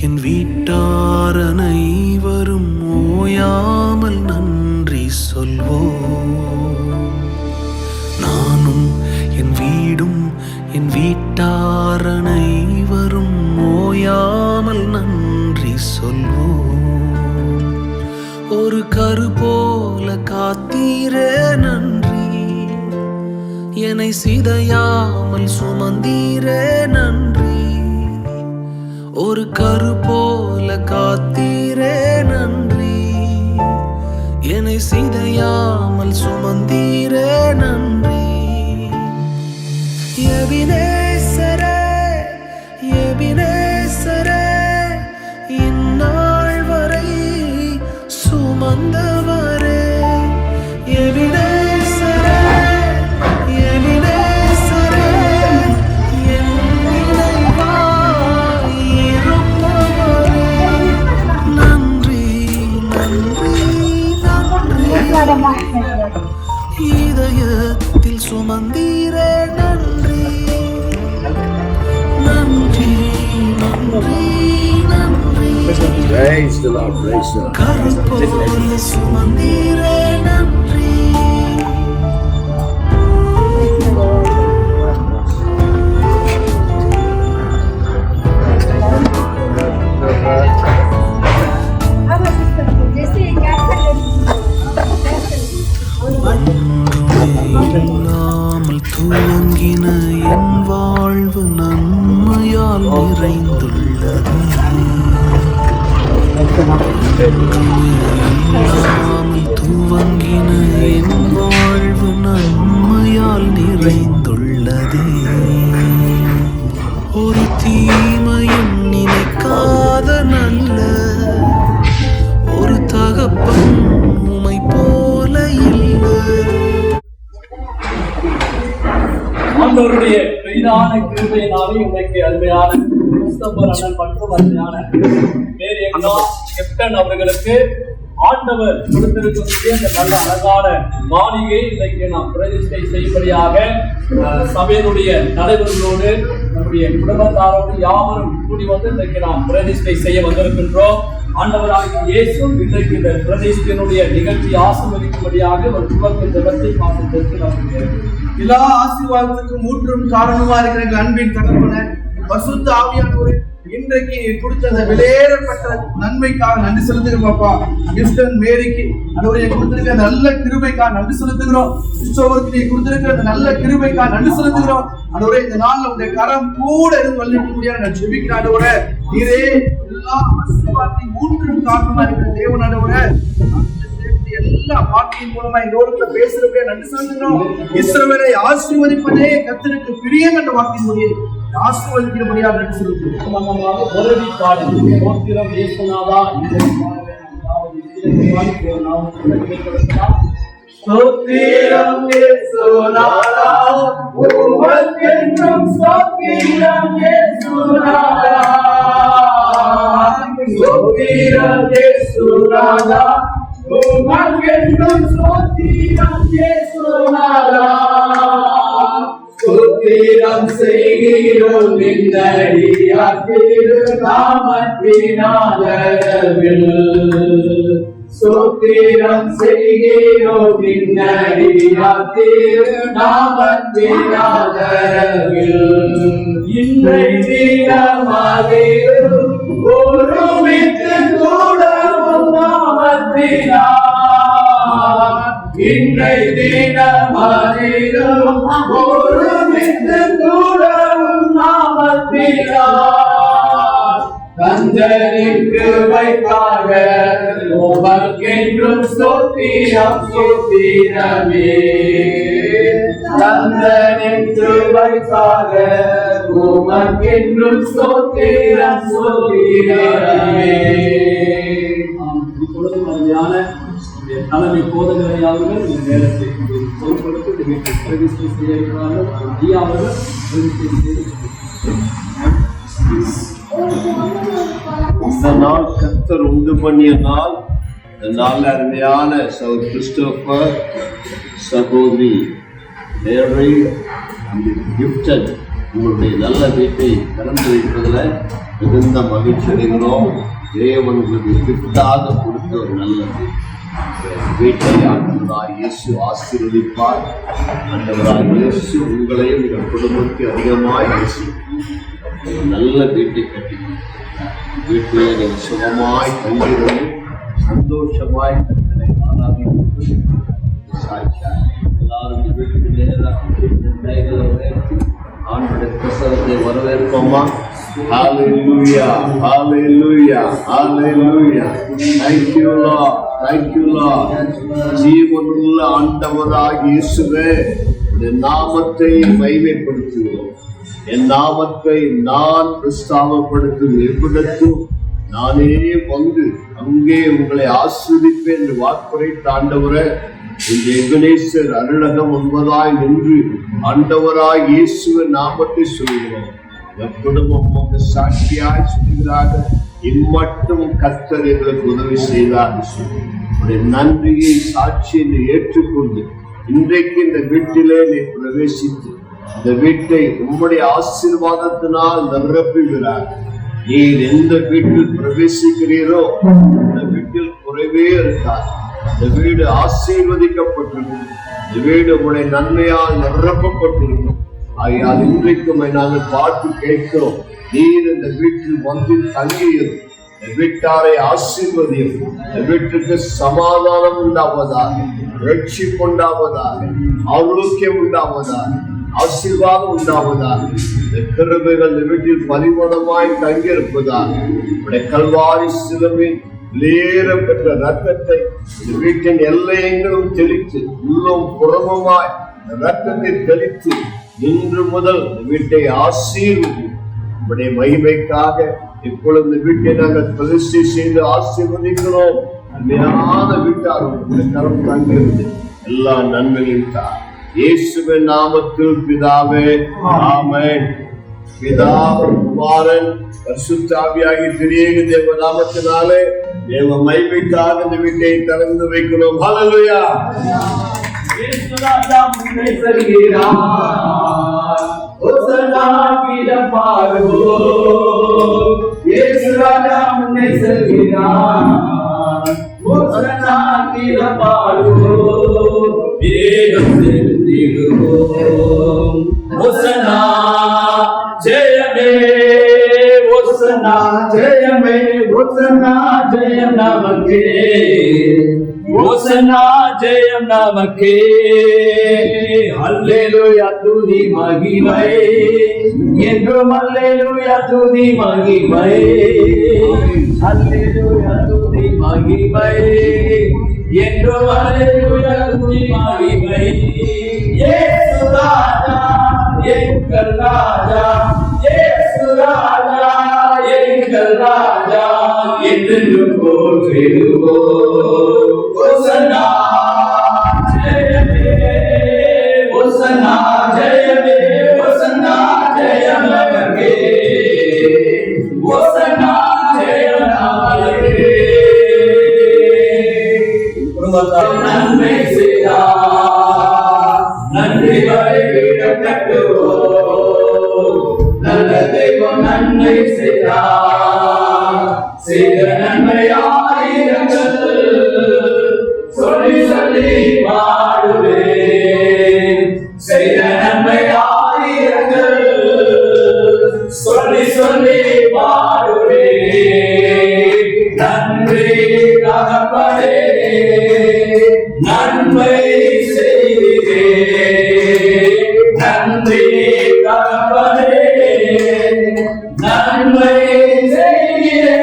என் வீட்டார் அனைவரும் ஓயாமல் நன்றி சொல்வோம். நானும் என் வீடும் என் வீட்டார் அனைவரும் ஓயாமல் நன்றி சொல்வோம். ஒரு கரு போல காத்தீரே நன்றி, என்னை சிதையாமல் சுமந்தீரே நன்றி. ஒரு கரு போல காத்தீரே நன்றி, என்னை சிதையாமல் சுமந்தீரே நன்றி. எபினேசரே எபினேசரே, இந்நாள் வரை சுமந்தவரே. எபினேசரே எபினேசரே, என் நினைவாய் இருப்பவரே. நன்றி நன்றி நன்றி, இதயத்தில் சுமந்தீரே நன்றி. நன்றி நன்றி நன்றி, கருப்போல சுமந்தீரே நன்றி. இல்லாமல் துவங்கின என் வாழ்வு நன்மையால் நிறைந்துள்ளது. இல்லாமல் துவங்கின என் வாழ்வு நன்மையால் நிறைந்துள்ளது. ஒரு தீமையும் நினைக்காத நல்ல ஒரு தகப்பன் உமை போல இல்லை. ஆண்டவருடைய பெரிதான கிருபையினாலே இன்றைக்கு அருமையான கிறிஸ்தவர் அண்ணன் மற்றும் அருமையான மேரி அக்கா கேப்டன் அவர்களுக்கு ஆண்டவர் கொடுத்திருக்கக்கூடிய இந்த நல்ல அழகான மாளிகை இன்றைக்கு நாம் பிரதிஷ்டை செய்யும்படியாக சபையினுடைய தலைவர்களோடு நம்முடைய குடும்பத்தாரோடு யாவரும் கூடி வந்து இன்றைக்கு நாம் பிரதிஷ்டை செய்ய வந்திருக்கின்றோம். ஆண்டவராகிய இயேசு இன்றைக்கு இந்த பிரதிஷ்டையினுடைய நிகழ்ச்சி ஆசீர்வதிக்கும்படியாக ஒரு துவக்க ஜெபத்தை பார்த்து நமக்கு எல்லா ஆசீர்வாதத்துக்கும் ஊற்றும் காரணமா இருக்கிற எங்கள் அன்பின் தகப்பன பசுத்த ஆவியானவரே, இன்றைக்கு கொடுத்த அந்த விலையேறப்பட்ட நன்மைக்காக நன்றி செலுத்துகிறோம். அப்பா கிப்டன் மேரிக்கு அதோடைய கொடுத்திருக்கிற நல்ல கிருபைக்காக நன்றி செலுத்துகிறோம். கிறிஸ்தவருக்கு நீ கொடுத்திருக்கிற அந்த நல்ல கிருபைக்காக நன்றி செலுத்துகிறோம். அதோட இந்த நாள்ல உடைய கரம் கூட இருந்து வழிக்க முடியாது நான் ஜெபிக்கிறோட நீரே எல்லா ஆசீர்வாதத்தையும் ஊற்றும் காரணமா இருக்கிற தேவனோட எல்லா வார்த்தையின் மூலமா எங்களோடு பேசுறப்பே நன்றி செலுத்துகிறோம். இஸ்ரவேலை ஆசீர்வதிப்பதே கர்த்தருக்கு பிரியம் என்ற வார்த்தையின் மூலம் ஆசீர்வதிக்கிறபடியாக நன்றி செலுத்துகிறோம். உதவி பாடம் ஸ்தோத்திரம் இயேசுநாதா. ஸ்தோத்திரம் இயேசுநாதா, உமக்கென்றும் ஸ்தோத்திரம் இயேசுநாதா. ஸ்தோத்திரம் இயேசுநாதா, உமக்கென்றும் ஸ்தோத்திரம் இயேசுநாதா. ஸ்தோத்திரம் செய்கிறோம் நின்னடியார் திருநாமத்தினாதரவில். ஸ்தோத்திரம் செய்கிறோம் நின்னடியார் திருநாமத்தினாதரவில். இன்றை தினமாகிலும் ஒருமித்து கூடவும் நாமத்தினார். இன்றை தினமாகிலும் ஒருமித்து கூடவும் நாமத்தினார். கந்தனின் கிருபைக்காக உமக்கென்றும் ஸ்தோத்திரம் ஸ்தோத்திரமே. கந்தனின் கிருபைக்காக உமக்கென்றும் ஸ்தோத்திரம் ஸ்தோத்திரமே. இப்பொழுது மகிழ்ச்சியான தலைமை போதகரை அவர்கள் இந்த நேரத்தை பொறுப்படுத்தி வீட்டில் பிரதிஷ்டை செய்ய இருக்கிறார்கள். ஐயா அவர்கள் பிரதிஷ்டை செய்து இந்த நாள் கர்த்தர் உண்டு பண்ணிய நாள். இந்த நாள் அருமையான சகோதரி கிறிஸ்டோபர், சகோதரி மேரி, கிப்டன் உங்களுடைய நல்ல வீட்டை திறந்து வைப்பதில் மிகுந்த மகிழ்ச்சி அடைகிறோம். தேவன் உங்களுக்கு கிஃப்டாக கொடுத்த ஒரு நல்ல வீட்டை ஆண்டவராய் இயேசு ஆசீர்வதிப்பார். ஆண்டவராய் இயேசு உங்களையும் உங்கள் குடும்பத்தை அதிகமாய் நல்ல வீட்டை கட்டி வீட்டிலே நீங்கள் சுகமாய் தங்கிருந்து சந்தோஷமாய் சாட்சியார் எல்லாரும் வீட்டுக்கு நேராக ஆண்டுடைய பிரசவத்தை வரவேற்போமா? Hallelujah, hallelujah, hallelujah. Thank you Lord, thank you Lord. ஜீவனுள்ள ஆண்டவராகிய இயேசுவே, உம்முடைய நாமத்தை மகிமைப்படுத்துகிறோம். என் நாமத்தை நான் பிரஸ்தாபப்படுத்தும் எவ்விடத்தும் நானே வந்து அங்கே உங்களை ஆசீர்வதிப்பேன் என்று வாக்குரைத்த ஆண்டவரே, இந்த எபனேசர் அருளகம் ஒன்பதாய் நின்று ஆண்டவராய் இயேசுவின் நாமத்தை சொல்கிறோம். குடும்பம் சாட்சியாய் சொல்கிறாக இம்மட்டும் கர்த்தர் எங்களுக்கு உதவி செய்தார். நன்றியை சாட்சி என்று ஏற்றுக்கொண்டு இன்றைக்கு இந்த வீட்டிலே நீ பிரவேசித்து இந்த வீட்டை உம்முடைய ஆசீர்வாதத்தினால் நிரப்புகிறார். நீர் எந்த வீட்டில் பிரவேசிக்கிறீரோ இந்த வீட்டில் குறைவே இருக்கார். இந்த வீடு ஆசீர்வதிக்கப்பட்டிருக்கும். இந்த வீடு உடைய நன்மையால் நிரப்பப்பட்டிருக்கும். ஆகையால் இன்றைக்கும் நாங்கள் பார்த்து கேட்கிறோம். நீர் இந்த வீட்டில் வந்து தங்கியது இந்த வீட்டாரை ஆசீர்வதியும். இந்த வீட்டுக்கு சமாதானம் உண்டாவதாக, ரட்சிப்பு உண்டாவதாக, ஆரோக்கியம் உண்டாவதாக, ஆசீர்வாதம் உண்டாவதாக. இந்த கிருபைகள் இந்த வீட்டில் பரிமாணமாய் தங்கியிருப்பதாக. உடைய கல்வாரி சிலுவையில் வெளியேறப்பெற்ற ரத்தத்தை இந்த வீட்டின் எல்லையெங்கிலும் தெளித்து உள்ளும் புறமுமாய் ரத்தத்தை தெளித்து இன்று முதல் வீட்டை ஆசீர்வதி. உடைய மகிமைக்காக இப்பொழுது வீட்டை நாங்கள் பிரதிஷ்டை செய்து ஆசீர்வதிக்கிறோம். அருமையான வீட்டாரும் கரம் தாங்கிறது எல்லா நன்மையும் தான் இயேசுவின் நாமத்தில் பிதாவே, ஆமென். பிதா, குமாரன், பரிசுத்த ஆவியாகிய திரியேக தேவ நாமத்தினாலே தேவ மகிமைக்காக இந்த வீட்டை திறந்து வைக்கிறோம். ஹல்லேலூயா. இயேசு ராஜா முன்னே செல்கிறார், ஓசன்னா கீதம் பாடுவோம். இயேசு ராஜா முன்னே செல்கிறார், ஓசன்னா கீதம் பாடுவோம். வேகம் செலுத்திடுவோம். ஓசன்னா ஜெயமே, ஓசன்னா ஜெயமே, ஓசன்னா ஜெயம் நமக்கே, ஓசன்னா ஜெயம் நமக்கே. அல்லேலூயா துதி மகிமை என்றும், அல்லேலூயா துதி மகிமை, அல்லேலூயா துதி மகிமை என்றும், அல்லேலூயா துதி மகிமை. இயேசு ராஜா எங்கள் ராஜா, இயேசு ராஜா எங்கள் ராஜா என்று போற்றிடுவோம். ஓசன்னா ஜெயமே, ஓசன்னா ஜெயமே, ஓசன்னா ஜெயம் நமக்கே, ஓசன்னா ஜெயம் நமக்கே. குடும்பத்தார் நன்மை செய்தார், நன்றி வழிவிட கட்டுவோம். நல்ல தெய்வம் நன்மை செய்தார், செய்த நன்மை ஆயிரங்கள் சொல்லி சொல்லி பாடுவேன். செய்த நன்மை ஆயிரங்கள் சொல்லி சொல்லி பாடுவேன். நன்றி தகப்பனே, நன்மை செய்தீரே, நன்றி தகப்பனே, நன்மை செய்தீரே.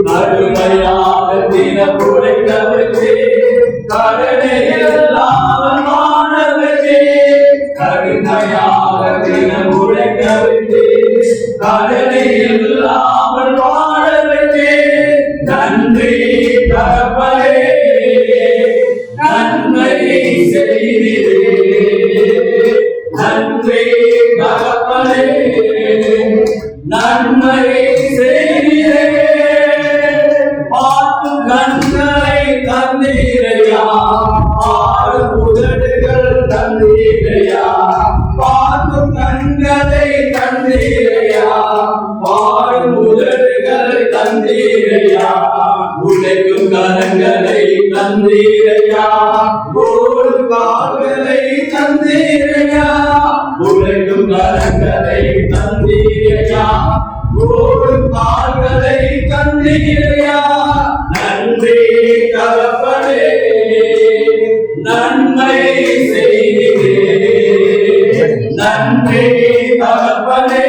கடுமையாக தினம் உழைக்கவில்லை, கடனை எல்லாம் மாணவர்களே, கடுமையாக தினம் உழைக்கவில்லை, கடனை இல்லாமல் வாழவில்லை. நன்றி தகப்பனே, நன்மை செய்தீரே, நன்றி தகப்பனே, நன்மை செய்தீரே. பார்த்து கண்களை தந்தீரையா, தந்தீரையா, பார்க்கும் கண்களை தந்தீரையா, பாடும் உதடுகளை தந்தீரையா, உழைக்கும் கரங்களை தந்தீரையா, ஓடும் கால்களை தந்தீரையா, உழைக்கும் கரங்களை தந்தீரையா, ஓடும் கால்களை தந்தீரையா. நன்றி தகப்பனே, நன்மை செய்தீரே, நன்றி தகப்பனே,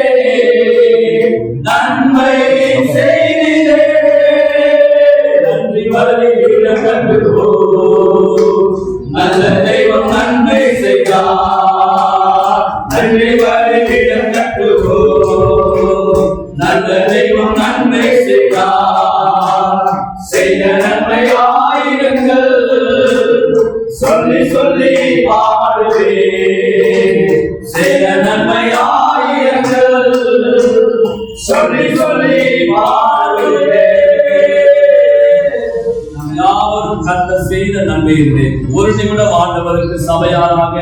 நன்மை செய்தீரே. நன்றி வழியிட கண்டுகோ, நல்ல தெய்வம் நன்மை செய்தார். நன்றி வழியிட கண்டுகோ, நல்ல தெய்வம் நன்மை செய்தார். செய்த நன்மை ஆயிரங்கள் சொல்லி சொல்லி பாடுவே, செய்த நன்மை ஆயிரங்கள் சொல்லி சொல்லி பாடுவே. நாம் யாவரும் கர்த்தர் செய்த நன்மையிலே ஒரு நிமிடம் ஆண்டவருக்கு சபையாராக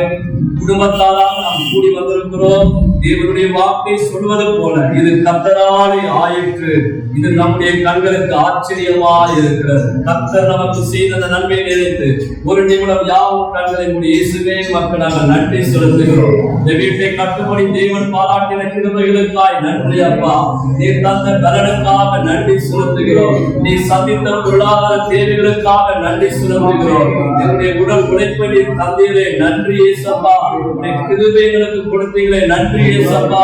குடும்பத்தாராக நாம் கூடி வந்திருக்கிறோம். தேவனுடைய வாக்கை சொல்வது போல இது கர்த்தராலே ஆயிற்று, இது நம்முடைய கண்களுக்கு ஆச்சரியமாக இருக்கிறது. கர்த்தர் நமக்கு செய்த நன்மை நினைத்து ஒரு நிமிடம் யாவும் கண்களை மூடி இயேசுவே மக்கள் நாங்கள் நன்றி செலுத்துகிறோம். இந்த வீட்டை கட்டுப்படி தேவன் பாராட்டின கிருபைகளுக்காய் நன்றி அப்பா. நீ தந்த பலனுக்காக நன்றி செலுத்துகிறோம். நீ சந்தித்த பொருளாதார தேவைகளுக்காக நன்றி செலுத்துகிறோம். என்னுடைய உடல் உழைப்பை நீ தந்தீரே நன்றி ஏசப்பா. கிருபைகளுக்கு கொடுத்தீங்களே நன்றி ஏசப்பா.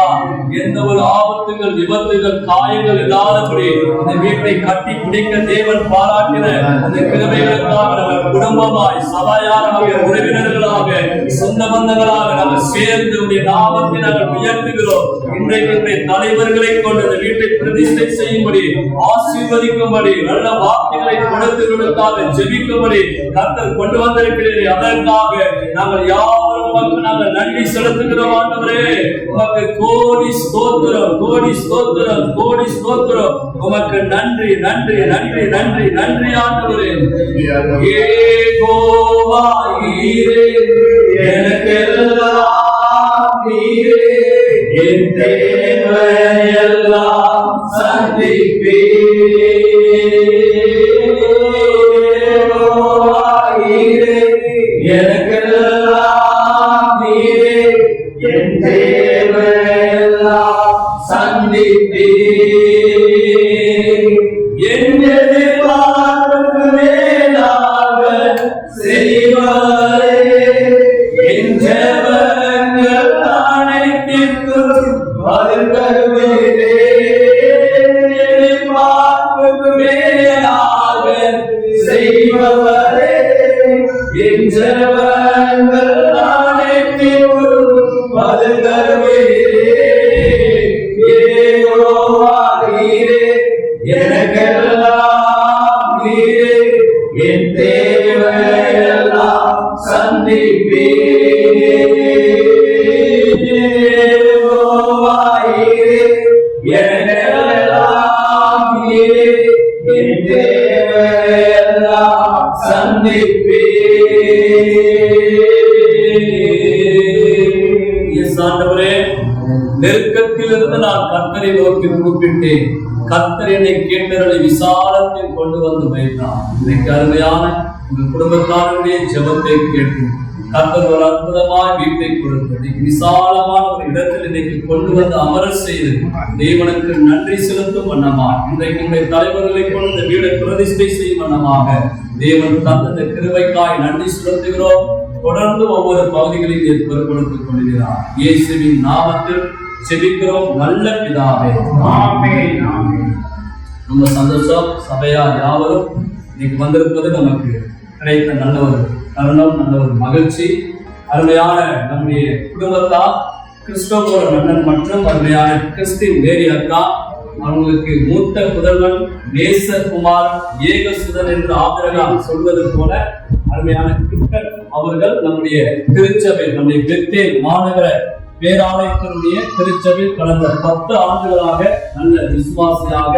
எந்த ஒரு ஆபத்துகள் விபத்துகள் காயங்கள் இல்லாதபடி இந்த வீட்டை கட்டி பிடிக்க தேவன் பாராட்டின அந்த கிருபைகளுக்காக நம்ம குடும்பமாய் சபையாராக உறவினர்களாக சொந்த பந்தங்களாக நம்ம சேர்ந்து உடைய நாமத்தை நாங்கள் உயர்த்துகிறோம். இன்றைக்கு தலைவர்களை கொண்டு இந்த வீட்டை பிரதிஷ்டை செய்யும்படி ஆசீர்வதிக்கும்படி நல்ல வார்த்தைகளை கொடுத்தவர்களுக்காக ஜெபிக்கும்படி கர்த்தர் கொண்டு வந்திருக்கிறீர்கள். அதற்காக நாங்கள் யாவரும் நாங்கள் நன்றி செலுத்துகிறோம். ஆண்டவரே உமக்கு கோடி ஸ்தோத்திரம், கோடி ஸ்தோத்திரம், கோடி ஸ்தோத்திரம். உமக்கு நன்றி நன்றி நன்றி நன்றி நன்றி ஆண்டவரே. யெகோவா ஈரே, எனக்கெல்லாம் நீரே, என் தேவையெல்லாம் சந்திப்பீர். யெகோவா ஈரே, எனக்கெல்லாம் நீரே, என் தேவையெல்லாம் சந்திப்பீர். என் எதிர்பார்ப்புக்கு மேலாக செய்வாரே, என் ஜெபங்கள் அனைத்திற்கும் பதில் தருவீரே. எதிர்பார்ப்புக்கு மேலாக செய்பவரே, என் ஜெபங்கள் அனைத்திற்கும் பதில் தருவீரே. யெகோவா நீரே, எனக்கெல்லாம் நீரே, என் தேவையெல்லாம் சந்திப்பீர். யெகோவா நீரே, எனக்கெல்லாம் நீரே, என் தேவையெல்லாம் சந்திப்பீர். ஆண்டவரே, நெருக்கத்திலிருந்து நான் கர்த்தரை நோக்கி கூப்பிட்டேன். கர்த்தர் என்னை கேட்டவர்களை விசாலத்தில் கொண்டு வந்து வைத்தார். இன்னைக்கு அருமையான உங்கள் குடும்பத்தாருடைய ஜெபத்தை கேட்டு கர்த்தர் ஒரு அற்புதமான வீட்டை கொடுத்து விசாலமான ஒரு இடத்தில் இன்னைக்கு கொண்டு வந்து அமர செய்து தேவனுக்கு நன்றி செலுத்தும் வண்ணமாக இன்றைக்கு உங்களுடைய தலைவர்களை கொண்டு இந்த வீடை பிரதிஷ்டை செய்யும் வண்ணமாக தேவன் தந்த கிருபைக்காய் நன்றி செலுத்துகிறோம். தொடர்ந்து ஒவ்வொரு பகுதிகளையும் பொறுப்படுத்திக் கொள்கிறார். இயேசுவின் நாமத்தில் ஜெபிக்கிறோம் நல்ல பிதாவே, ஆமென். ரொம்ப சந்தோஷம். சபையார் யாவரும் இன்னைக்கு வந்திருப்பது நமக்கு கிடைத்த நல்ல ஒரு தருணம், நல்ல ஒரு மகிழ்ச்சி. அருமையான நம்முடைய குடும்பத்தார் கிறிஸ்டோபர மன்னன் மற்றும் அருமையான கிறிஸ்டின் மேரி அக்கா, அவங்களுக்கு மூத்த புதல்வன் நேசகுமார் ஏகசுதன் என்று ஆபிரகாம் சொல்வது போல அருமையான கிருஷ்ணன் அவர்கள் நம்முடைய திருச்சபை, நம்முடைய பெத்தேல் மாநகர பேராலயத்தினுடைய திருச்சபை கடந்த 10 ஆண்டுகளாக நல்ல விசுவாசியாக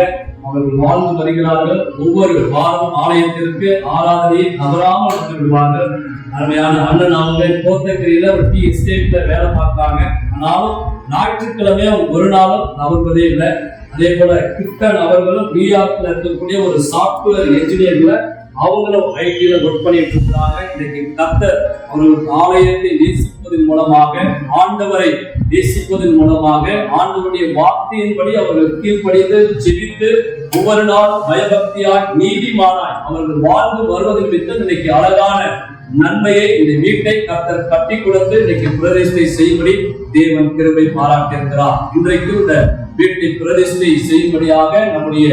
அவர்கள் வாழ்ந்து வருகிறார்கள். ஒவ்வொரு வாரம் ஆலயத்திற்கு ஆராதனையை தவறாமல் வந்து விடுவார்கள். அருமையான அண்ணன் அவங்க கோத்தகிரியில ஒரு டீ எஸ்டேட்ல வேலை பார்க்கறாங்க. ஆனாலும் ஞாயிற்றுக்கிழமை அவங்க ஒரு நாளும் நவர்வதே இல்லை. அதே போல கிப்டன் அவர்களும் நியூயார்க்ல இருக்கக்கூடிய ஒரு சாப்ட்வேர் என்ஜினியர்ல அவங்களும் ஐடியில ஒர்க் பண்ணிட்டு இருக்காங்க. இன்னைக்கு கர்த்தர் அவர்களுக்கு ஆலயத்தை நேசிப்பதன் மூலமாக, ஆண்டவரை நேசிப்பதன் மூலமாக, ஆண்டவருடைய வார்த்தையின்படி அவர்கள் கீழ்ப்படிந்து ஜெபித்து ஒவ்வொரு நாள் பயபக்தியாய் நீதிமானாய் அவர்கள் வாழ்ந்து வருவதன் நிமித்தம் இன்னைக்கு அழகான நன்மையை இந்த வீட்டை கர்த்தர் கட்டி கொடுத்து இன்னைக்கு பிரதிஷ்டை செய்யும்படி தேவன் கிருபை பாராட்டியிருக்கிறார். இன்றைக்கு இந்த வீட்டை பிரதிஷ்டை செய்யும்படியாக நம்முடைய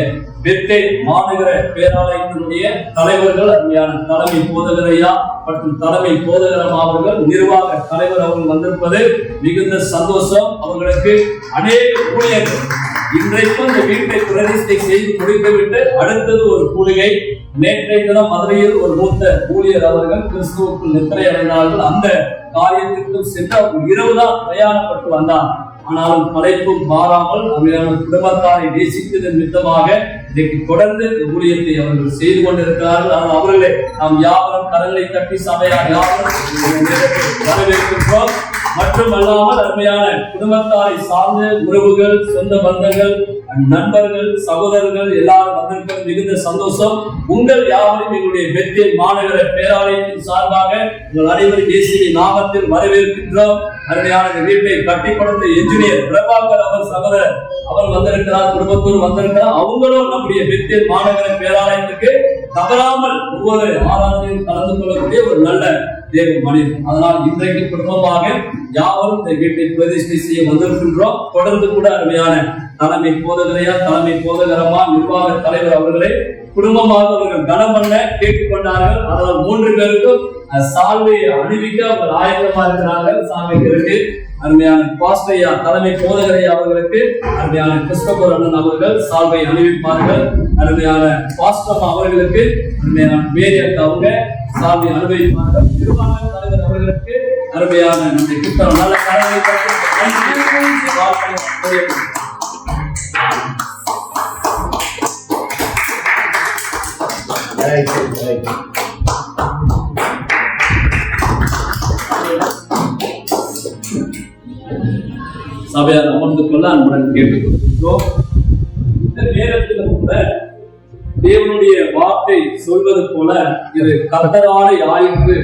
பெத்தை மாநகர பேராலயத்தினுடைய தலைவர்கள், அருமையான தலைமை போதகரையா மற்றும் தலைமை போதகரம் அவர்கள், நிர்வாக தலைவர் அவர்கள் வந்திருப்பது மிகுந்த சந்தோஷம். அவர்களுக்கு அநேக ஊழியர்கள் இன்றைக்கும் இந்த வீட்டை பிரதிஷ்டை செய்து முடித்துவிட்டு அடுத்தது ஒரு கூலிகை. நேற்றைய தினம் மதுரையில் ஒரு மூத்த ஊழியர் அவர்கள் கிறிஸ்துவுக்குள் நித்திரை அடைந்தார்கள். அந்த காரியத்திற்கும் சென்று அவர் இரவுதான் பிரயாணப்பட்டு வந்தார். ஆனாலும் தலைப்பும் மாறாமல் அவர்களான குடும்பத்தாரை நேசித்ததன் நிமித்தமாக இன்றைக்கு தொடர்ந்து ஊழியத்தை அவர்கள் செய்து கொண்டிருக்கிறார்கள். ஆனால் அவர்களே நாம் யாவரும் கடலை தட்டி சபையார் யாவரும் வரவேற்கின்றோம். மற்றும் அல்லாமல் அருமையான குடும்பத்தாரை சார்ந்த உறவுகள், சொந்த பந்தங்கள், நண்பர்கள், சகோதரர்கள் எல்லாரும் வந்திருப்பது மிகுந்த சந்தோஷம். உங்கள் யாவரையும் எங்களுடைய பெத்தேல் மாநகர பேராலயத்தின் சார்பாக உங்கள் அனைவரும் இயேசுவின் நாமத்தில் வரவேற்கின்றோம். அருமையான வீட்டை கட்டிப்படுத்த என்ஜினியர் பிரபாகர் அவர் சகோதரர் அவர் வந்திருக்கிறார், குடும்பத்தோடு வந்திருக்கிறார். அவங்களும் நம்முடைய பெத்தேல் மாநகர பேராலயத்துக்கு தவறாமல் ஒவ்வொரு ஆராதனையும் கலந்து கொள்ளக்கூடிய ஒரு நல்ல தேவ மனிதன். அதனால் இன்றைக்கு குடும்பமாக யாவரும் இந்த வீட்டை பிரதிஷ்டை செய்ய வந்திருக்கின்றோம். தொடர்ந்து கூட அருமையான தலைமை போதகரையா, தலைமை போதகரமா, நிர்வாக தலைவர் அவர்களை குடும்பமாக அவர்கள் கனம் பண்ண கேட்டுக்கொண்டார்கள். அதனால் 3 பேருக்கும் சால்வையை அணிவிக்க அவர்கள் ஆயத்தமா இருக்கிறார்கள். சால்வைக்கு அருமையான பாஸ்டையா தலைமை போதகரையா அவர்களுக்கு அருமையான கிறிஸ்தவர் அண்ணன் அவர்கள் சால்வை அணிவிப்பார்கள். அருமையான பாஸ்டர் அவர்களுக்கு அருமையான மேரியக் அவங்க சால்வை அனுபவிப்பார்கள். நிர்வாக தலைவர் அவர்களுக்கு அருமையான நம்முடைய கிறிஸ்தவ நல்ல தலைமை சபையார் அமர்ந்து கொள்ள அன்புடன் கேட்டுக்கொள்கிறோம். இந்த நேரத்தில் கூட தேவனுடைய வார்த்தை சொல்வது போல இது கர்த்தராலே ஆயிற்று.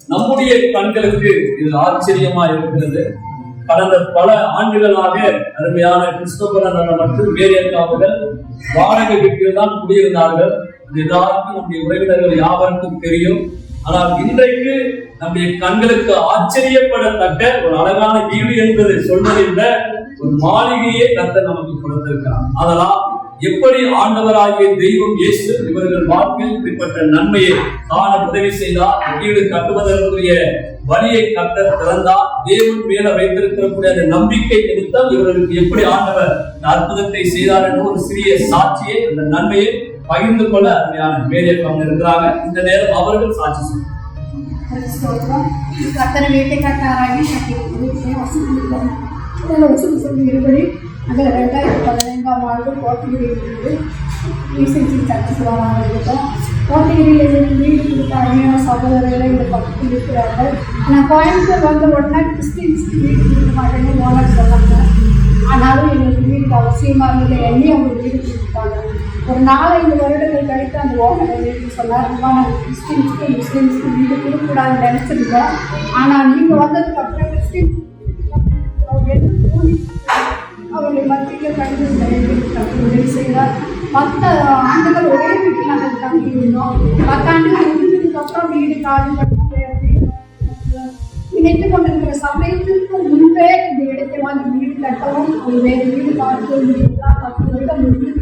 நம்முடைய கண்களுக்கு இது ஆச்சரியமா இருக்கிறது. கடந்த பல ஆண்டுகளாக அருமையான கிறிஸ்தவர்கள் மற்றும் வேரியக்காவர்கள் வாடகை வீட்டில் தான் குடியிருந்தார்கள். எல்லாருக்கும் நம்முடைய உறவினர்கள் யாவருக்கும் தெரியும். ஆனால் இன்றைக்கு நம்முடைய கண்களுக்கு ஆச்சரியப்படத்தக்க ஒரு அழகான வீடு என்பதை சொல்வதை விட ஒரு மாளிகையை கர்த்தர் நமக்கு கொடுத்திருக்கிறார். அதனால் எப்படி ஆண்டவராகிய தெய்வம் இயேசு இவர்கள் வாழ்க்கையில் இப்படிப்பட்ட நன்மையை காண உதவி செய்தார், வீடு கட்டுவதற்குரிய வழியை கர்த்தர் திறந்தார், தேவன் மேல வைத்திருக்கக்கூடிய அந்த நம்பிக்கை நிமித்தம் இவர்களுக்கு எப்படி ஆண்டவர் அற்புதத்தை செய்தார் என்று ஒரு சிறிய சாட்சியை, அந்த நன்மையை பகிர்ந்து கொள்ள அருமையான மேரியக்கம் இருக்கிறாங்க. இந்த நேரம் அவர்கள் சாட்சி சொல்லுவாங்க. கர்த்தர் வீட்டை கட்டாராகி இருபடி அதில் 2015ஆம் ஆண்டு கோத்தகிரியிலிருந்து ஈசைச்சி சட்டசுவராக இருக்கோம். கோத்தகிரியிலிருந்து வீடு கொடுத்த அருமையான சகோதரர்கள் இந்த பக்கத்தில் இருக்கிறார்கள். ஆனால் கோயம்புத்தூர் வந்த உடனே கிறிஸ்டின்ஸ்க்கு வீடு கொடுக்க மாட்டேன்னு ஓனர் சொன்னாங்க. ஆனாலும் எங்களுக்கு வீட்டுக்கு அவசியமாக இருந்தது. என்னையும் அவங்க வீடு கொடுத்தாங்க. ஒரு 4-5 வருடங்கள் கழித்து அந்த ஓனரை வீட்டுக்கு சொன்னார், நாங்கள் கிறிஸ்டின்ஸ்க்கு முஸ்லீம்ஸ்க்கு வீடு கொடுக்கக்கூடாதுன்னு நினச்சிருந்தோம். ஆனால் நீங்கள் வந்ததுக்கப்புறம் கிறிஸ்டின்ஸ் அவருடைய மத்தியில் கடிதம் உதவி செய்தார். 10 ஆண்டுகள் ஒரே வீட்டில் நாங்கள் தங்கியிருந்தோம். 10 ஆண்டுகள் முடிஞ்சதுக்கப்புறம் வீடு காலி பண்ணி நினைத்து கொண்டிருக்கிற சமயத்திற்கு முன்பே இந்த இடத்தை வாங்கி வீடு கட்டவும், ஒரு வேறு வீடு பார்த்து 10 வருடம் முடிந்து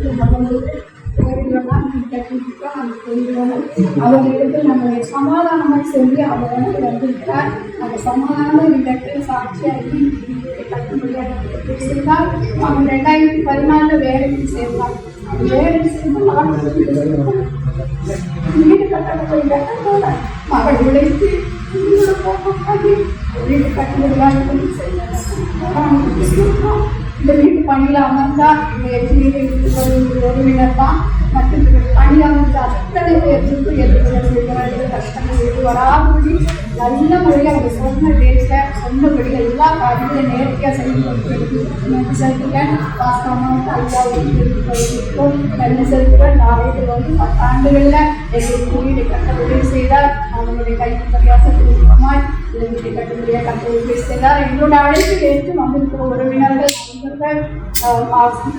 அவர்களுக்கு நம்ம சமாதானமாக சொல்லி அவர் வந்து வந்திருக்கிறார். அந்த சமாதானமாக இந்த சாட்சியாகி செய்தால் அவன் 2014 வேலைக்கு சேர்ந்தார். வேலைக்கு சேர்ந்து வீடு கட்டண மகள் உழைத்து வீடு கட்டுவதாக இந்த வீட்டு பணியில் அமர்ந்தார். இந்த உறவினர் தான் மற்றும் பணியாளர்கள் அத்தனை பேருக்கு எதிர்ப்பு கஷ்டங்கள் எது வராதபடி நல்ல முறையாக அவங்க சொன்ன டேட்டில் சொன்னபடி எல்லா காரியங்களையும் நேர்த்தியாக செய்து கொடுத்து செலுத்துகிறேன். வாஸ்தவமாக ஐயாவுக்கும் கல்வி செலுத்துகிறேன். நாளைக்கு 10 ஆண்டுகளில் எங்களுக்கு வீடு கட்ட உதவி செய்தார். அவங்களுடைய கைக்கு பிரயாசத்தின் மூலமாய் வீட்டை கட்ட முடியாது கட்ட உதவி செய்தார். எங்களோட அழைப்பு ஏற்று வந்திருக்கிற உறவினர்கள்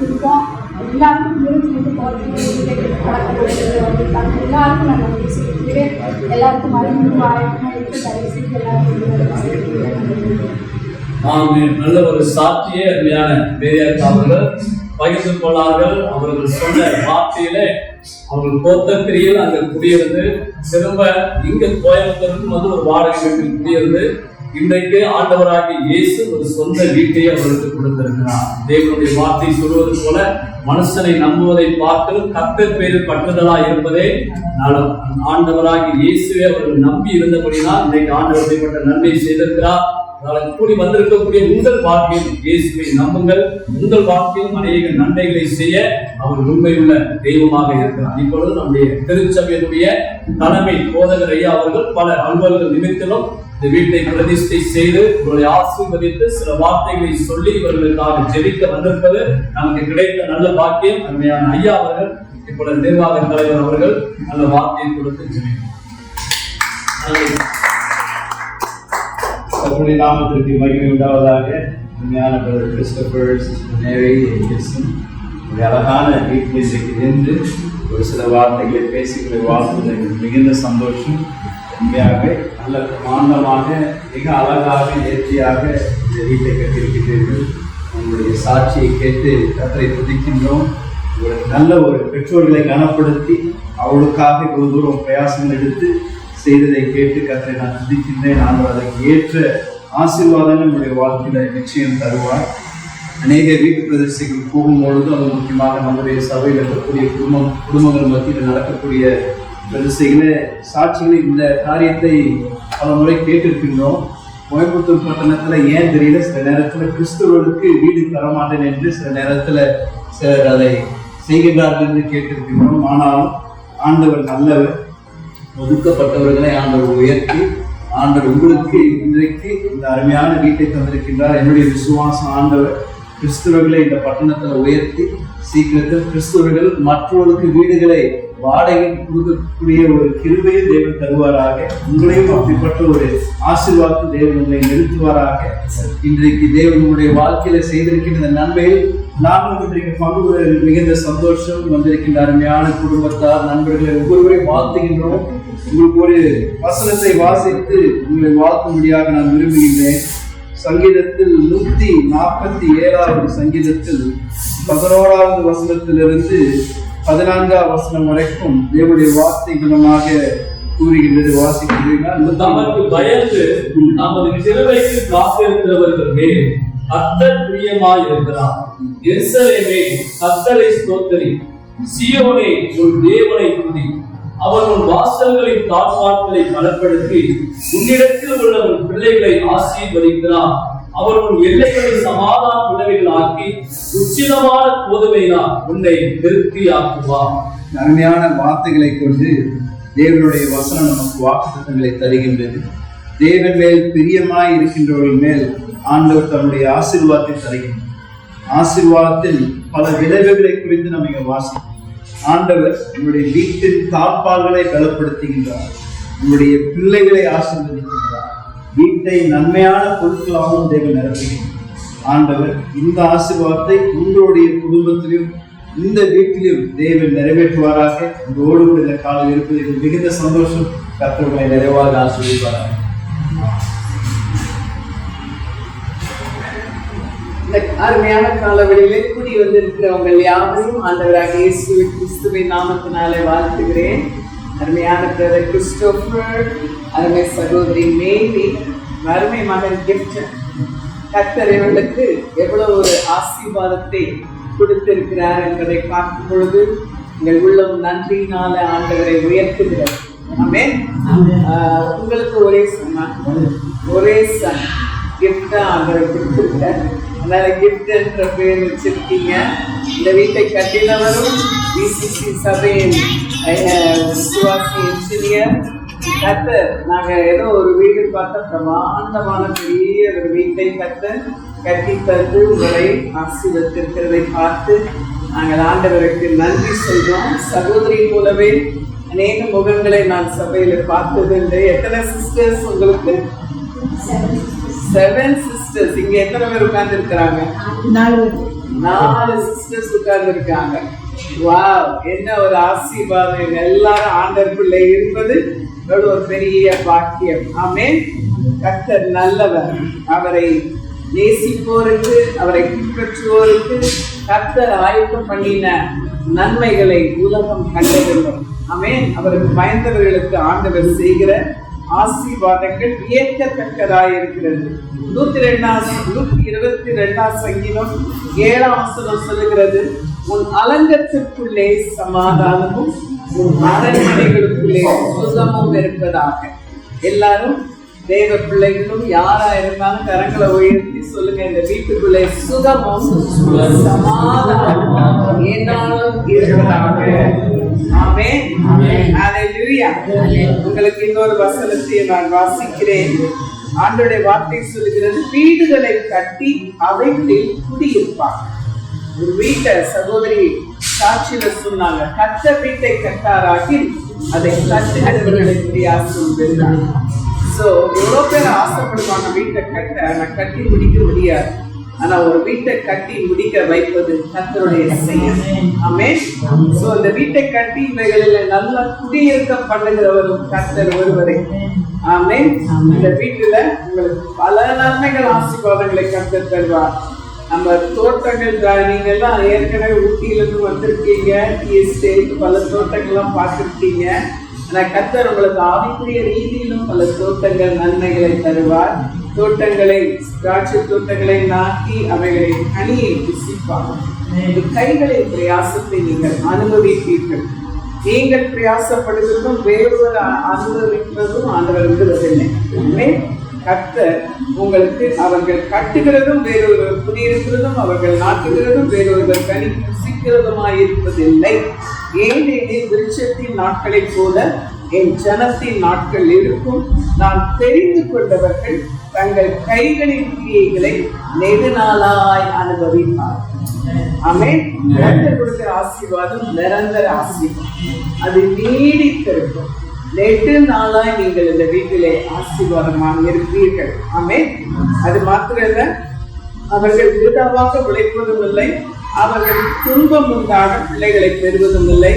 இருக்கோம். எல்லாருக்கும் விருது வந்திருக்காங்க. எல்லாருக்கும் நான் நன்றி செலுத்துகிறேன். எல்லாருக்கும் அறிமுகம் ஆயத்தமாக இருக்கு. தயவு செய்து எல்லாருக்கும் நல்ல ஒரு சாட்சியே அருமையான மேரியாக்கா அவர்கள் பகிர்ந்து கொள்ளார்கள். அவர்கள் சொன்ன வார்த்தையிலே அவர்கள் கோத்தக்கிரியில் அங்கு குடியிருந்து திரும்ப இங்க கோயம்புத்தூருக்கு ஒரு வாடகை வீட்டில் குடியிருந்து இன்றைக்கு ஆண்டவராகிய இயேசு ஒரு சொந்த வீட்டையே அவர்களுக்கு கொடுத்திருக்கிறார். தேவனுடைய வார்த்தை சொல்வது போல மனுஷனை நம்புவதை பார்த்து கர்த்தர் பேரில் பற்றுதலா இருப்பதே நலம். ஆண்டவராகிய இயேசுவே அவர்கள் நம்பி இருந்தபடினால் இன்றைக்கு ஆண்டவர் செய்யப்பட்ட நன்மை செய்திருக்கிறார். கூடி வந்திருக்கக்கூடிய உங்கள் வாழ்க்கையில் இயேசுவை நம்புங்கள். உங்கள் வாழ்க்கையில் அநேக நன்மைகளை செய்ய அவர் உண்மையுள்ள தெய்வமாக இருக்கிறார். இப்பொழுது நம்முடைய திருச்சபையினுடைய தலைமை போதகர் ஐயா அவர்கள் பல அலுவலர்கள் நிமித்தமும் இந்த வீட்டை பிரதிஷ்டை செய்து உங்களுடைய ஆசீர்வதித்து சில வார்த்தைகளை சொல்லி இவர்களுக்காக ஜெபிக்க வந்திருப்பது நமக்கு கிடைத்த நல்ல பாக்கியம். அருமையான ஐயா அவர்கள் இப்பொழுது நிர்வாக தலைவர் அவர்கள் நல்ல வார்த்தையை கொடுத்து ஜெபிக்கிறார். கர்த்தருடைய நாமத்திற்கு மகிமை உண்டாவதாக. உண்மையான பிரதர் கிறிஸ்டோபர், சிஸ்டர் மேரி, ஒரு அழகான வீட்டில் இன்றைக்கு நின்று ஒரு சில வார்த்தைகளை பேசிகளை வாழ்வது மிகுந்த சந்தோஷம். உண்மையாக நல்ல பிரமாண்டமாக மிக அழகாக நேர்த்தியாக இந்த வீட்டை கட்டியிருக்கிறீர்கள். உங்களுடைய சாட்சியை கேட்டு கர்த்தரை துதிக்கின்றோம். உங்களுக்கு நல்ல ஒரு பெற்றோர்களை கனப்படுத்தி அவளுக்காக இவ்வளவு தூரம் பிரயாசங்கள் எடுத்து செய்ததை கேட்டு கர்த்தரை நான் துதிக்கின்றேன். நான் அதற்கு ஏற்ற ஆசீர்வாதங்கள் நம்முடைய வாழ்க்கையில நிச்சயம் தருவார். அநேக வீட்டு பிரதேசங்கள் போகும்பொழுது அது முக்கியமாக நம்முடைய சபையில் இருக்கக்கூடிய குடும்பங்கள் மத்தியில் நடக்கக்கூடிய பிரதேசங்களே சாட்சிகளை இந்த காரியத்தை பல முறை கேட்டிருக்கின்றோம். கோயம்புத்தூர் பட்டணத்தில் ஏன் தெரியல, சில நேரத்தில் கிறிஸ்தவர்களுக்கு வீடு தரமாட்டேன் என்று சில நேரத்தில் சிலர் அதை செய்கின்றார்கள் என்று கேட்டிருக்கின்றோம். ஆனாலும் ஆண்டவர் நல்லவர். ஒதுக்கப்பட்டவர்களை ஆண்டவர் உயர்த்தி ஆண்டவர் உங்களுக்கு இன்றைக்கு இந்த அருமையான வீட்டை தந்திருக்கின்றார். என்னுடைய விசுவாசம் ஆண்டவர் கிறிஸ்தவர்களை இந்த பட்டணத்தில் உயர்த்தி சீக்கிரத்தில் கிறிஸ்தவர்கள் மற்றவர்களுக்கு வீடுகளை வாடகை கொடுக்கக்கூடிய ஒரு கிருபையை தேவன் தருவாராக. உங்களையும் அப்படிப்பட்ட ஒரு ஆசீர்வாதத்தை தேவன் உங்களை நிறுத்துவாராக. இன்றைக்கு தேவனுடைய வாழ்க்கையில செய்திருக்கின்ற நன்மையில் நாங்கள் இன்றைக்கு பங்கு மிகுந்த சந்தோஷம். வந்திருக்கின்ற அருமையான குடும்பத்தார் நண்பர்களை ஒவ்வொருவரையும் வாழ்த்துகின்றோம். உங்களுக்கு ஒரு வசனத்தை வாசித்து உங்களை வாழ்த்தும்படியாக நான் விரும்புகின்றேன். சங்கீதத்தில் 147வது சங்கீதத்தில் 11வது வசனத்திலிருந்து 14வது வசனம் வரைக்கும் தேவனுடைய வார்த்தை குணமாக கூறுகின்றது. வாசிக்கிறீர்கள். தமக்கு பயந்து நமது சிலுவைக்கு காத்திருக்கிறவர்கள் மேல் கர்த்தர் பிரியமாயிருக்கிறார். எருசலேமே கர்த்தரை ஸ்தோத்திரி, சீயோனே உன் தேவனை துதி. அவர் உன் வாசல்களின் தாழ்வாட்களை பலப்படுத்தி உன்னிடத்தில் உள்ள உன் பிள்ளைகளை ஆசீர்வதிக்கிறார். அவர் உன் எல்லைகளை சமாதான உணவுகள் ஆக்கி உச்சிதமான கோதுமையினால் உன்னை திருப்தியாக்குவார். அருமையான வார்த்தைகளை கொண்டு தேவனுடைய வசனம் நமக்கு வாக்குத்தத்தங்களை தருகின்றது. தேவன் மேல் பிரியமாய் இருக்கின்றவர்கள் மேல் ஆண்டவர் தன்னுடைய ஆசீர்வாதத்தை தருகின்றார். ஆசீர்வாதத்தில் பல விளைவுகளை குறித்து நம்ம வாசிக்கிறோம். ஆண்டவர் நம்முடைய வீட்டின் காப்பாளர்களை பலப்படுத்துகின்றார். நம்முடைய பிள்ளைகளை ஆசீர்வதிக்கின்றார். வீட்டை நன்மையான பொருட்களாகவும் தேவன் நிரப்புகின்றார். ஆண்டவர் இந்த ஆசீர்வாதத்தை உங்களுடைய குடும்பத்திலும் இந்த வீட்டிலும் தேவன் நிறைவேற்றுவாராக. உங்களோடு கூட இந்த காலம் இருப்பது மிகுந்த சந்தோஷம். கர்த்தர்களை நிறைவாக ஆசீர்வதிப்பாராக. இந்த அருமையான காலவெளியிலே கூடி வந்திருக்கிறவங்க யாவரையும் ஆண்டவராக இயேசு கிறிஸ்துவின் நாமத்தினாலே வாழ்த்துகிறேன். அருமையான பிரதர் கிறிஸ்டோபர், அருமை சகோதரி மேரி, அருமை மகன் கிஃப்ட், கர்த்தர் இவர்களுக்கு எவ்வளவு ஒரு ஆசீர்வாதத்தை கொடுத்திருக்கிறார் என்பதை பார்க்கும் பொழுது எங்கள் உள்ளம் நன்றியினால ஆண்டவரை உயர்த்துகிறது. ஆமென். உங்களுக்கு ஒரே சன் கிஃப்ட் ஆண்டவர் கொடுத்துருக்கார். அதனால கிஃப்ட் என்ற பேர் வச்சிருக்கீங்க. இந்த வீட்டை கட்டினவரும் பிசிசி சபையின் விசுவாசி இன்ஜினியர். நாங்க ஏதோ ஒரு வீடு பார்த்த பிரமாண்டமான பெரிய ஒரு வீட்டை கட்டி தந்து உங்களை ஆசீர்வதித்திருக்கிறதை பார்த்து நாங்கள் ஆண்டவருக்கு நன்றி சொல்றோம். சகோதரி போலவே அநேக முகங்களை நான் சபையில பார்த்தது. எத்தனை சிஸ்டர்ஸ் உங்களுக்கு? 7 சிஸ்டர்ஸ். இங்க எத்தனை பேர் உட்கார்ந்து இருக்கிறாங்க? 4 சிஸ்டர்ஸ் உட்கார்ந்து இருக்காங்க. வாவ், என்ன ஒரு ஆசீர்வாதம்! எல்லாரும் ஆண்டவர் பிள்ளை இருப்பது ஒரு பெரிய பாக்கியம். ஆமென். கர்த்தர் நல்லவர். அவரை நேசிப்போருக்கு, அவரை பின்பற்றுவோருக்கு கர்த்தர் ஆயத்தம் பண்ணின நன்மைகளை உலகம் கண்டதில்லை. ஆமென். அவருக்கு பயந்தவர்களுக்கு ஆண்டவர் செய்கிற ஆசீர்வாதங்கள் வியக்கத்தக்கதாய் இருக்கிறது. 122 சங்கீதம் 7ஆம் வசனம் சொல்லுகிறது, உன் அலங்கத்திற்குள்ளே சமாதானமும் உன் அரண்மனைகளுக்குள்ளே சுகமும் இருப்பதாக. எல்லாரும் தேவ பிள்ளைகளும் யாரா இருந்தாலும் கரங்களை உயர்த்தி சொல்லுங்க, இந்த வீட்டுக்குள்ளே சுகமும் சமாதானமும் என்னாலும் இருப்பதாக. ஆமென். ஹல்லேலூயா. உங்களுக்கு இன்னொரு வசனத்தை நான் வாசிக்கிறேன். ஆண்டவருடைய வார்த்தை சொல்லுகிறது, வீடுகளை கட்டி அவைகளில் குடியிருப்பார். ஒரு வீட்டை சகோதரி சாட்சியில சொன்னாங்க, கட்ட வீட்டை கட்டாராகி அதை கட்டுகிறவர்களுக்கு பிரயாசம் பெறுகிறாங்க. சோ எவ்வளோ பேர் ஆசைப்படுவாங்க வீட்டை கட்ட, நான் கட்டி முடிக்க முடியாது. ஆனா ஒரு வீட்டை கட்டி முடிக்க வைப்பது கர்த்தருடைய செயல். ஆமென். சோ இந்த வீட்டை கட்டி இவைகளில் நல்ல குடியிருக்க பண்ணுகிறவரும் கர்த்தர் ஒருவரே. ஆமென். இந்த வீட்டுல உங்களுக்கு பல நன்மைகள் ஆசீர்வாதங்களை கர்த்தர் தருவார். நம்ம தோட்டங்கள், நீங்க எல்லாம் ஏற்கனவே ஊட்டியிலிருந்து வந்திருக்கீங்க, பல தோட்டங்கள்லாம் பார்த்திருக்கீங்க. ஆனா கர்த்தர் உங்களுக்கு ஆவிக்குரிய ரீதியிலும் பல தோட்டங்கள் நன்மைகளை தருவார். தோட்டங்களை, திராட்சை தோட்டங்களை நாட்டி அவைகளை கனியை புசிப்பார். கைகளின் பிரயாசத்தை நீங்கள் அனுபவிப்பீர்கள். நீங்கள் பிரயாசப்படுவதும் வேறொரு அனுபவிக்கிறதும் ஆண்டவர் விடுவதில்லை. கர்த்தர் உங்களுக்கு அவர்கள் கட்டுகிறதும் வேறொருவர் குடியிருக்கிறதும் அவர்கள் நாட்டுகிறதும் வேறொருவர் கனி புசிக்கிறதுமாயிருப்பதில்லை. ஏனெனில் விருட்சத்தின் நாட்களைப் போல என் ஜனத்தின் நாட்கள் இருக்கும். நான் தெரிந்து கொண்டவர்கள் தங்கள் கைகளின் கிரியைகளை நெடுநாளாய் அனுபவிப்பார். ஆமென். கர்த்தர் கொடுக்கிற ஆசீர்வாதம் நிரந்தர ஆசீர்வாதம், அது நீடித்திருக்கும். நெடு நாளாய் நீங்கள் இந்த வீட்டிலே ஆசீர்வாதமாக இருப்பீர்கள். ஆமென். அது மாத்திரல்ல, அவர்கள் விருதாவாக உழைப்பதும் இல்லை, அவர்கள் துன்பம் உண்டான பிள்ளைகளை பெறுவதும் இல்லை.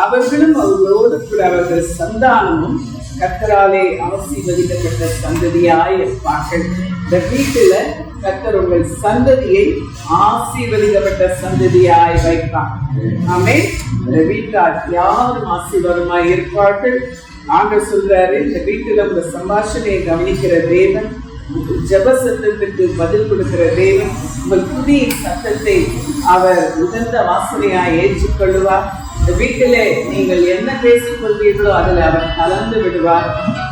அவர்களும் அவர்களோடு கூட அவர்கள் சந்தானமும் கர்த்தராலே ஆசீர்வதிக்கப்பட்ட சந்ததியாய் இருப்பார்கள். இந்த வீட்டுல கர்த்தர் உங்கள் சந்ததியை ஆசீர்வதிக்கப்பட்ட சந்ததியாய் வைப்பார். ஆமென். இந்த வீட்டார் யாரும் ஆசீர்வாதமாய் இருப்பார்கள். ஆண்டவர் சொல்றாரு, இந்த வீட்டுல உங்க சம்பாஷணையை கவனிக்கிற தேவன், ஜெப சத்தத்துக்கு பதில் கொடுக்கிற தேவன், உங்கள் புதிய சத்தத்தை அவர் உகந்த வாசனையாய் ஏற்றுக்கொள்ளுவார். இந்த வீட்டிலே நீங்கள் என்ன பேசிக் கொள்வீர்களோ அதில் அவர் கலந்து விடுவார்.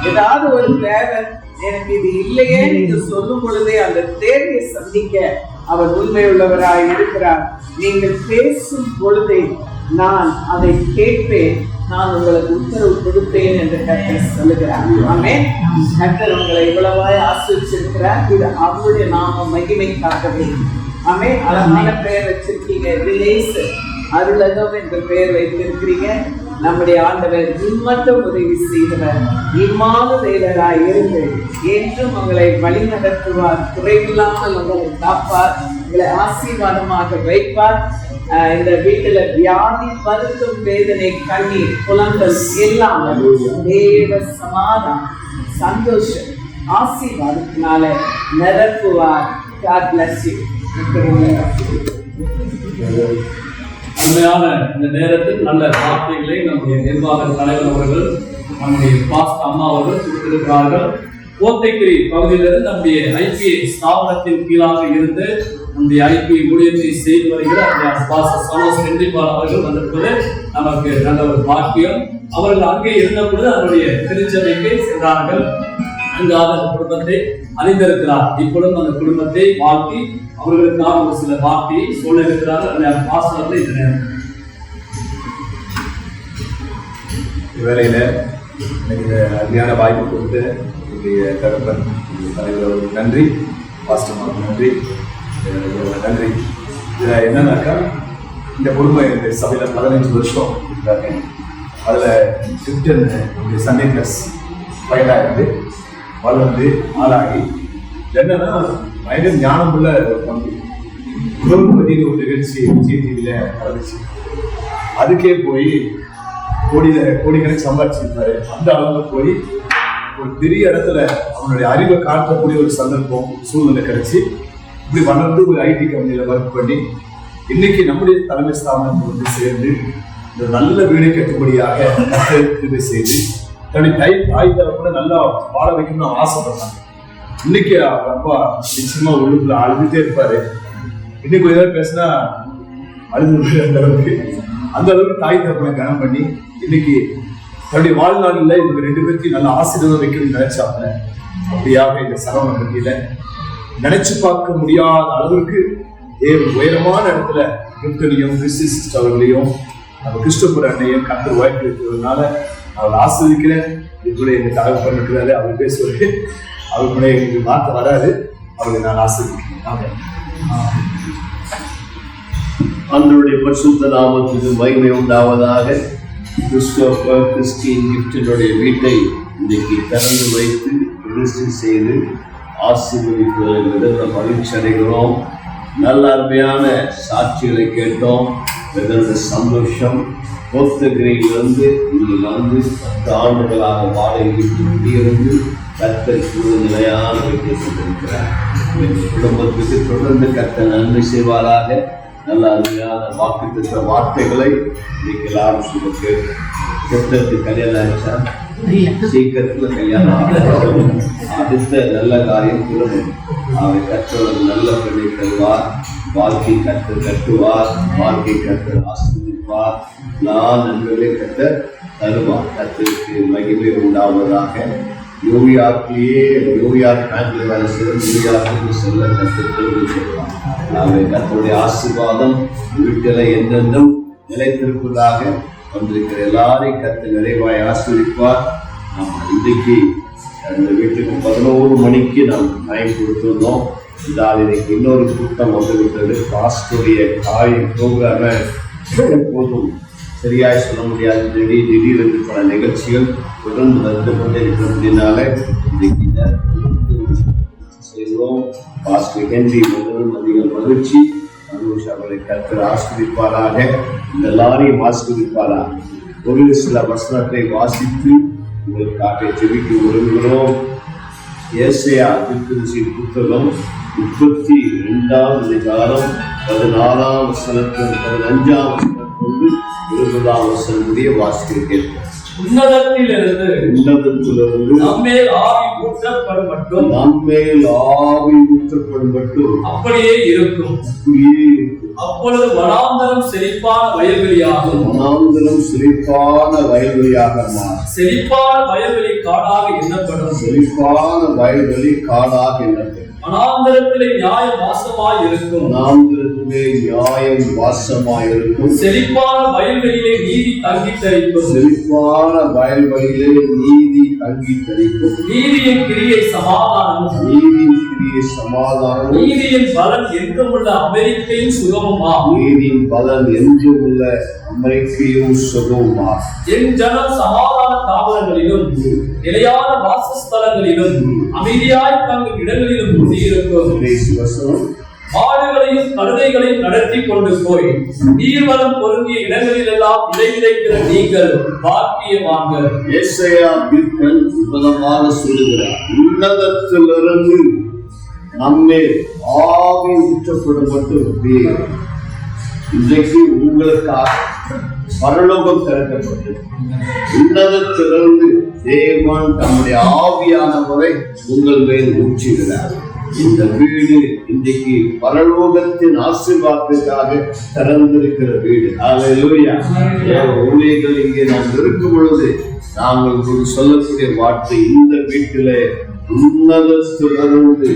ஏதாவது ஒரு தேவை, எனக்கு இது இல்லையே நீங்க சொல்லும் பொழுதே அந்த தேவையை சந்திக்க அவர் உண்மையுள்ளவராய் இருக்கிறார். நீங்கள் பேசும் பொழுதே நான் அதை கேட்பேன், நான் உங்களுக்கு உத்தரவு கொடுப்பேன் என்று கர்த்தர் சொல்லுகிறார். ஆமென். கர்த்தர் உங்களை இவ்வளவாய் ஆசீர்வதிச்சிருக்கிறார். இது அவருடைய நாம மகிமைக்காகவே. ஆமென். அழகான பெயர் வச்சிருக்கீங்க, அருளகம் என்ற பெயர் வைத்திருக்கிறீங்க. நம்முடைய ஆண்டவர் இம்மட்டும் உதவி செய்தவர், இம்மானுவேலராய் இருந்து என்றும் உங்களை வழி நடத்துவார். குறைவில்லாமல் உங்களை காப்பார், உங்களை ஆசீர்வாதமாக வைப்பார். இந்த வீட்டுல வியாதி, வருத்தம், வேதனை, கண்ணீர், புலங்கள் எல்லாம் தேவ சமாதானம், சந்தோஷம், ஆசீர்வாதத்தினால நிரப்புவார். God bless you. உண்மையான இந்த நேரத்தில் நல்ல வார்த்தைகளை நம்முடைய நிர்வாக தலைவர் அவர்கள், நம்முடைய பாஸ்ட் அம்மா அவர்கள் கொடுத்திருக்கிறார்கள். கோத்தகிரி பகுதியிலிருந்து நம்முடைய ஐபிஐ ஸ்தாபனத்தின் கீழாக இருந்து நம்முடைய ஐபிஐ ஊழியத்தை செய்து வருகிற அவர்கள் வந்திருப்பது நமக்கு நல்ல ஒரு பாக்கியம். அவர்கள் அங்கே இருந்த பொழுது அவருடைய திருச்சபைக்கு சென்றார்கள். அங்கு அவர் குடும்பத்தை அறிந்திருக்கிறார். இப்பொழுதும் அந்த குடும்பத்தை வாழ்த்தி அவர்களுக்காக ஒரு சில வார்த்தையை சொல்ல இருக்கிறார். அந்த வாசகத்தை இந்த நேரம் வேலையில எனக்கு இந்த அருமையான வாய்ப்பு கொடுத்து என்னுடைய தகப்பன் தலைவர் நன்றி, பாஸ்டர்மாருக்கு நன்றி, நன்றி. இதுல என்னன்னாக்கா இந்த குடும்பம் இந்த சபையில 15 வருஷம் இருக்காங்க. அதுல கிப்டன் சண்டே பிளஸ் பையனா இருந்து வளர்ந்து ஆளாகி என்னன்னா பயங்கர ஞானமுள்ள ஒரு தம்பி. குடும்ப பத்தின ஒரு நிகழ்ச்சி டிவியில நடந்துச்சு. அதுக்கே போய் கோடிக்கணக்கு சம்பாதிச்சிருப்பாரு. அந்த அளவுக்கு போய் ஒரு பெரிய இடத்துல அவனுடைய அறிவை காட்டக்கூடிய ஒரு சந்தர்ப்பம் சூழ்நிலை கிடைச்சி இப்படி வளர்ந்து ஒரு ஐடி கம்பெனியில ஒர்க் பண்ணி இன்னைக்கு நம்முடைய தலைமை ஸ்தாபனத்தில் வந்து சேர்ந்து இந்த நல்ல வீடு கட்டும்படியாக திருப்பி செய்து தன்னுடைய தாய் கூட நல்லா வாழ வைக்கணும்னு ஆசைப்படுறாங்க. இன்னைக்கு அவர் அப்பா நிச்சயமா உள்ளுக்குள்ள அழுதுட்டே இருப்பாரு. இன்னைக்கு ஏதாவது பேசினா அழுது அந்த அளவுக்கு தாய் தகப்பனை கனம் பண்ணி இன்னைக்கு தன்னுடைய வாழ்நாளில் இவங்க 2 பேருக்கும் நல்ல ஆசீர்வாதம் வைக்கணும்னு நினைச்சாங்க. அப்படியாக இந்த சரவண பகுதியில நினைச்சு பார்க்க முடியாத அளவுக்கு உயரமான இடத்துல கிறிஸ்தனையும் கிறிஸ்டி சிஸ்டர் அவர்களையும் நம்ம கிறிஸ்டோபர் அண்ணையும் கத்தர் வாய்ப்பு இருக்கிறதுனால அவளை ஆஸ்வதிக்கிறேன். இதுக்குள்ள எங்க தகவல் இருக்கிறாரு. அவர் பேசுவாரு. அவருக்குள்ள எங்களுக்கு மாற்ற வராது. அவளை நான் ஆஸ்வதிக்கிறேன். ஆண்டவருடைய பரிசுத்த நாமத்துக்கு மகிமை உண்டாவதாக. கிறிஸ்டோபர் கிறிஸ்டின் கிப்டனுடைய வீட்டை இன்றைக்கு திறந்து வைத்து பிரதிஷ்டை செய்து ஆசீர்வதிப்பதில் மகிழ்ச்சி அடைகிறோம். நல்ல அருமையான சாட்சிகளை கேட்டோம். மிகுந்த சந்தோஷம். கோத்தகிரியிலிருந்து இங்கு வந்து 10 ஆண்டுகளாக வாடகைக்கு குடியிருந்து கர்த்தர் நிலையான வைத்துக் கொண்டிருக்கிறார். குடும்பத்துக்கு தொடர்ந்து கர்த்தர் நன்மை செய்வாராக. நல்ல அருமையான வாக்குத்த வார்த்தைகளை இன்னைக்கு எல்லாரும் சொல்ல கேட்கும். கர்த்தருக்கு கல்யாணம் ஆயிடுச்சா? சீக்கிரத்துல கல்யாணம். அடுத்த நல்ல காரியம் குடும்பம். அவை கற்றவர் நல்ல பெண்ணை தருவார். வாழ்க்கை கட்டுவார். வாழ்க்கை கற்றர் ஆசிர்வதிப்பார். நான் நன்மைகளை கற்றர் தருவார். கர்த்தருக்கு மகிமை உண்டாவதாக. நியூயார்க் பேங்கில் வேலை செய்ய நியூயார்க்கு செல்ல கற்றுக் சொல்வார். நாங்கள் கர்த்தருடைய ஆசீர்வாதம் வீட்டில் என்றென்றும் நிலைத்திருப்பதாக வந்திருக்கிற எல்லாரையும் கர்த்தர் நிறைவாய் ஆசீர்வதிப்பார். இன்றைக்கு அந்த வீட்டுக்கு 11 மணிக்கு நாம் டைம் கொடுத்துருந்தோம். இன்னைக்கு இன்னொரு கூட்டம் வந்துவிட்டது. பாஸ்டருடைய ப்ரோக்ராம எப்போதும் சரியாய் சொல்ல முடியாது. திடீரென்று பல நிகழ்ச்சிகள் தொடர்ந்து வந்து கொண்டே இருக்கிறதுனால இன்றைக்கு செய்கிறோம். பாஸ்டர் ஹென்றி முதலும் அதிக மகிழ்ச்சி. மனுஷ் அவரை கர்த்தர் ஆஸ்வதிப்பாராக. இந்த எல்லாரையும் ஆஸ்வதிப்பாராக. ஒரு சில வசனத்தை வாசித்து உங்களுக்காக ஜெபிக்க விரும்புகிறோம். ஏசாயா தீர்க்கதரிசியின் புத்தகம் 32ஆம் அதிகாரம் 14ஆம் வசனத்தில் 15ஆம் வசனம் கொண்டு 20ஆம் வசனம் முடிய வாசிக்க கேட்போம். உன்னதத்திலிருந்து நம்மேல் ஆவி ஊற்றப்படும் மட்டும் அப்படியே இருக்கும். அப்பொழுது வனாந்தரம் செழிப்பான வயல்வெளியாகும். செழிப்பான வயல்வெளி காடாக எண்ணப்படும். வனாந்தரத்திலே நியாயம் வாசமாய் இருக்கும். செழிப்பான வயல்வெளியிலே நீதி தங்கி தரிக்கும். நீதியின் கிரியை சமாதானம். நீதியின் பலன் என்றுமுள்ள அமெரிக்கையும் சுகமுமா. என் ஜனம் சமாதான தாவரங்களிலும் நிலையான வாசஸ்தலங்களிலும் அமைதியாய் தங்கும் இடங்களிலும் குடியிருக்கும். மாடுகளையும் கழுதைகளையும் நடத்தி கொண்டு போய் நீர்வளம் பொருந்திய இடங்களில் எல்லாம் விதைக்கிற நீங்கள் பாக்கியவான்கள். ஏசாயா தீர்க்கன் விதமாக சொல்லுகிறார். உன்னதத்திலிருந்து நம்மே ஆவி ஊற்றப்படும் மட்டும் இன்றைக்கு உங்களுக்காக பரலோகம் திறக்கப்பட்டு உன்னதத்திலிருந்து தேவன் தம்முடைய ஆவியானவரை உங்கள் மேல் ஊற்றுகிறார். இந்த வீடு இன்றைக்கு பரலோகத்தின் ஆசீர்வாதத்திற்காக திறந்திருக்கிற வீடு. அல்லேலூயா. ஊழியர்கள் இங்கே நாம் இருக்கும் பொழுது நாங்கள் சொல்லக்கூடிய வார்த்தை, இந்த வீட்டிலே உன்னதத்திலிருந்து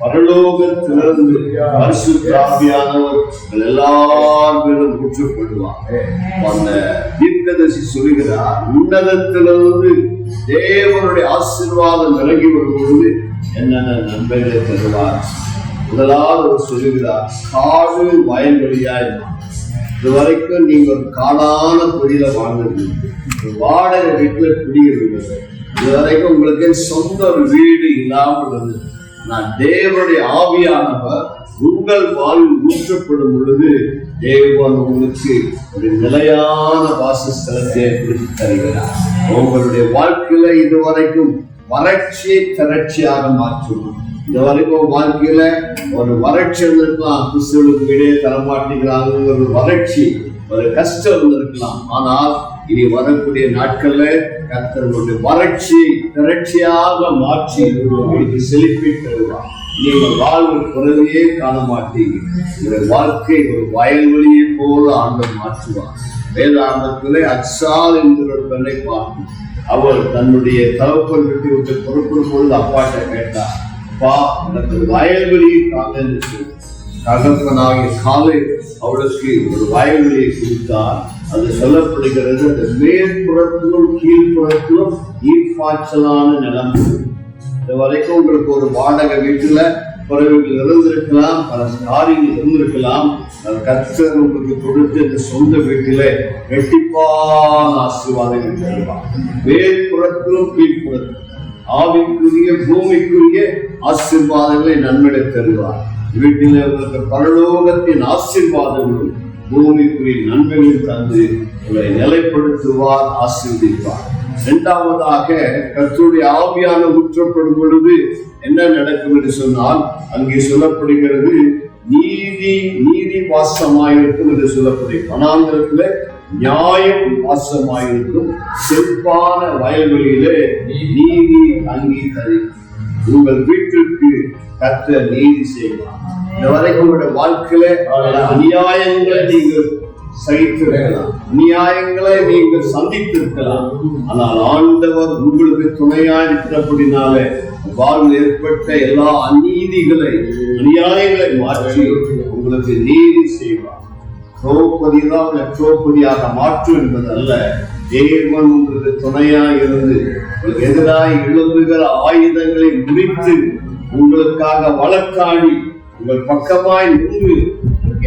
பரலோகத்திலிருந்து பரிசுத்த ஆவியானவர் எல்லாரும் ஊற்றப்படுவாங்க. அந்த தீர்க்கதரிசி சொல்கிறார், உன்னதத்திலிருந்து தேவனுடைய ஆசீர்வாதம் இறங்கி வரும்பொழுது என்னென்ன நன்மைகளை தருவார். முதலாவது சொல்லுகிறார், காடு வயல்வெளியாய். இதுவரைக்கும் நீங்கள் காடான குடியில வாழ்ந்துருக்கீங்க, வாடகை வீட்டுல குடியிருந்தது. இதுவரைக்கும் உங்களுக்கு சொந்த வீடு இல்லாமல் இருந்தது. நான் தேவனுடைய ஆவியானவர் உங்கள் வாழ்வில் ஊற்றப்படும் பொழுது தேவன் உங்களுக்கு ஒரு நிலையான வாசஸ்தலத்தை பிடித்து தருகிறார். உங்களுடைய வாழ்க்கையில இதுவரைக்கும் வறட்சியை திரட்சியாக மாற்றும். இதுவரைக்கும் வாழ்க்கையில ஒரு வறட்சி இருந்திருக்கலாம், கிறிஸ்துவுக்கு வீடே தரமாட்டேங்கிறாங்க, ஒரு வறட்சி, ஒரு கஷ்டம் இருக்கலாம். ஆனால் இனி வரக்கூடிய நாட்கள்ல கர்த்தருடைய வறட்சி திரட்சியாக மாற்றி உங்களுக்கு செழிப்பை தருவார். நீங்கள் வாழ்வு குறைவையே காண மாட்டீங்க. உங்களுடைய வாழ்க்கை ஒரு வயல்வெளியை போல ஆண்டவர் மாற்றுவார். வேதாந்தத்திலே அச்சால் என்கிற ஒரு பெண்ணை பார்த்து அவள் தன்னுடைய தகப்பன் விட்டு புறப்படும் பொழுது அப்பாட்ட கேட்டார், அப்பா எனக்கு வயல்வெளியை காண என்று சொல்லி தகப்பனாகிய காலை அவளுக்கு ஒரு வயல்வெளியை கொடுத்தார். அது சொல்லப்படுகிறது, அந்த மேற்புறத்திலும் கீழ்ப்புறத்திலும் நீர்ப்பாய்ச்சலான நிலம். இது வரைக்கும் உங்களுக்கு ஒரு வாடகை வீட்டுல குறைவுகள் இருந்திருக்கலாம், பல காரியங்கள் இருந்திருக்கலாம். கர்த்தர் உங்களுக்கு கொடுத்து இந்த சொந்த வீட்டில ரெட்டிப்பான ஆசீர்வாதங்கள் தருவார். மேற்புறத்திலும் கீழ்ப்புறத்திலும் ஆவிக்குரிய பூமிக்குரிய ஆசீர்வாதங்களை நன்மையை தருவார். வீட்டில் உங்களுக்கு பரலோகத்தின் ஆசீர்வாதங்களும் பூமிக்குரிய நன்மைகள் தந்து உங்களை நிலைப்படுத்துவார், ஆசீர்வதிப்பார். இரண்டாவதாக கர்த்தருடைய ஆவியான ஊற்றப்படும் பொழுது என்ன நடக்கும் என்று சொன்னால், அங்கே சொல்லப்படுகிறது நீதி வாசமாயிருக்கும் என்று சொல்லப்படுகிறது. வனாந்திரத்திலே நியாயம் வாசமாயிருக்கும், செழிப்பான வயல்வெளியிலே நீதி அங்கீகரிக்கும். உங்கள் வீட்டிற்கு கர்த்தர் நீதி செய்வார். இந்த வரைக்கும் உங்களுடைய வாழ்க்கையில அநியாயங்களை நீங்கள் சகித்திருக்கலாம், அநியாயங்களை நீங்கள் சந்தித்திருக்கலாம். ஆனால் ஆண்டவர் உங்களுக்கு துணையா இருக்கிறபடினாலே வாழ்வில் ஏற்பட்ட எல்லா அநியாயங்களை மாற்றி உங்களுக்கு நீதி செய்வார். திரௌபதிதான் திரௌபதியாக மாற்றும் என்பது அல்ல, தேவன் உங்களுக்கு துணையா இருந்து உங்களுக்கு எதிராக எழும்புகிற ஆயுதங்களை முறித்து உங்களுக்காக வழக்காடி உங்கள் பக்கமாய் நின்று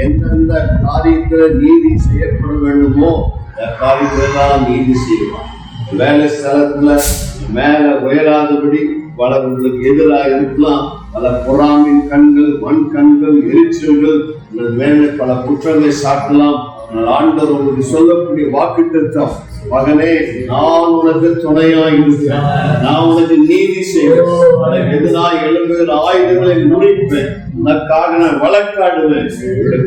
எந்தெந்த காரியத்துல நீதி செய்யப்பட வேண்டுமோ அந்த காரியங்களெல்லாம் நீதி செய்வார். வேலை ஸ்தலத்துல மேல உயராதபடி பல உங்களுக்கு எதிராக இருக்கலாம், பல பொறாமின் கண்கள், மண் கண்கள், எரிச்சல்கள் உங்கள் மேல பல குற்றங்களை சாட்டலாம். ஆண்டவர் உங்களுக்கு சொல்லக்கூடிய வாக்குத்தத்தம், மகனே நான் உனக்கு துணையா இருக்கிறேன், நான் உனக்கு நீதி செய்வேன், எதிராக எழும்புகிற ஆயுதங்களை முறிப்பேன், உனக்காக நான் வழக்காடுவேன்,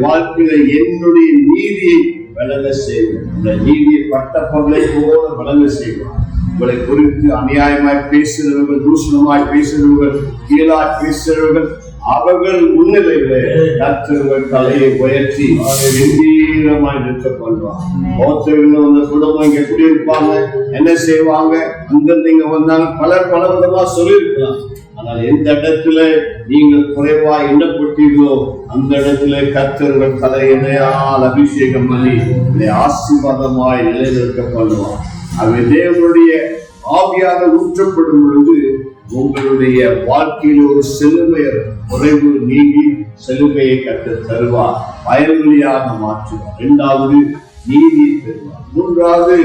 வாழ்க்கையில என்னுடைய நீதியை விளங்க செய்வேன், இந்த நீதியை பட்ட பகலை போல விளங்க செய்வேன். உங்களை குறித்து அநியாயமாய் பேசுகிறவர்கள், தூஷணமாய் பேசுகிறவர்கள், கீழாய் பேசுகிறவர்கள், அவர்கள் முன்னிலையிலே கர்த்தர் தலையை உயர்த்தி கம்பீரமாய் நிற்க பண்ணுவாங்க. வந்த குடும்பம் இங்க எப்படி இருப்பாங்க, என்ன செய்வாங்க, அங்கிருந்து இங்க வந்தாங்க, பலர் பல விதமா சொல்லியிருக்கலாம். ஆனால் எந்த இடத்துல நீங்கள் குறைவா எண்ணப்பட்டீர்களோ அந்த இடத்துல கர்த்தர்கள் தலை எண்ணெயால் அபிஷேகம் பண்ணி ஆசீர்வாதமாய் நிலைநிற்க பண்ணுவார். அவை தேவனுடைய ஆவியாக ஊற்றப்படும் பொழுது உங்களுடைய வாழ்க்கையில் ஒரு செழுமையர் குறைவு நீங்கி செழுமையை கற்று தருவார், வயல்வெளியாக மாற்றுவார். இரண்டாவது நீதியை தருவார். மூன்றாவது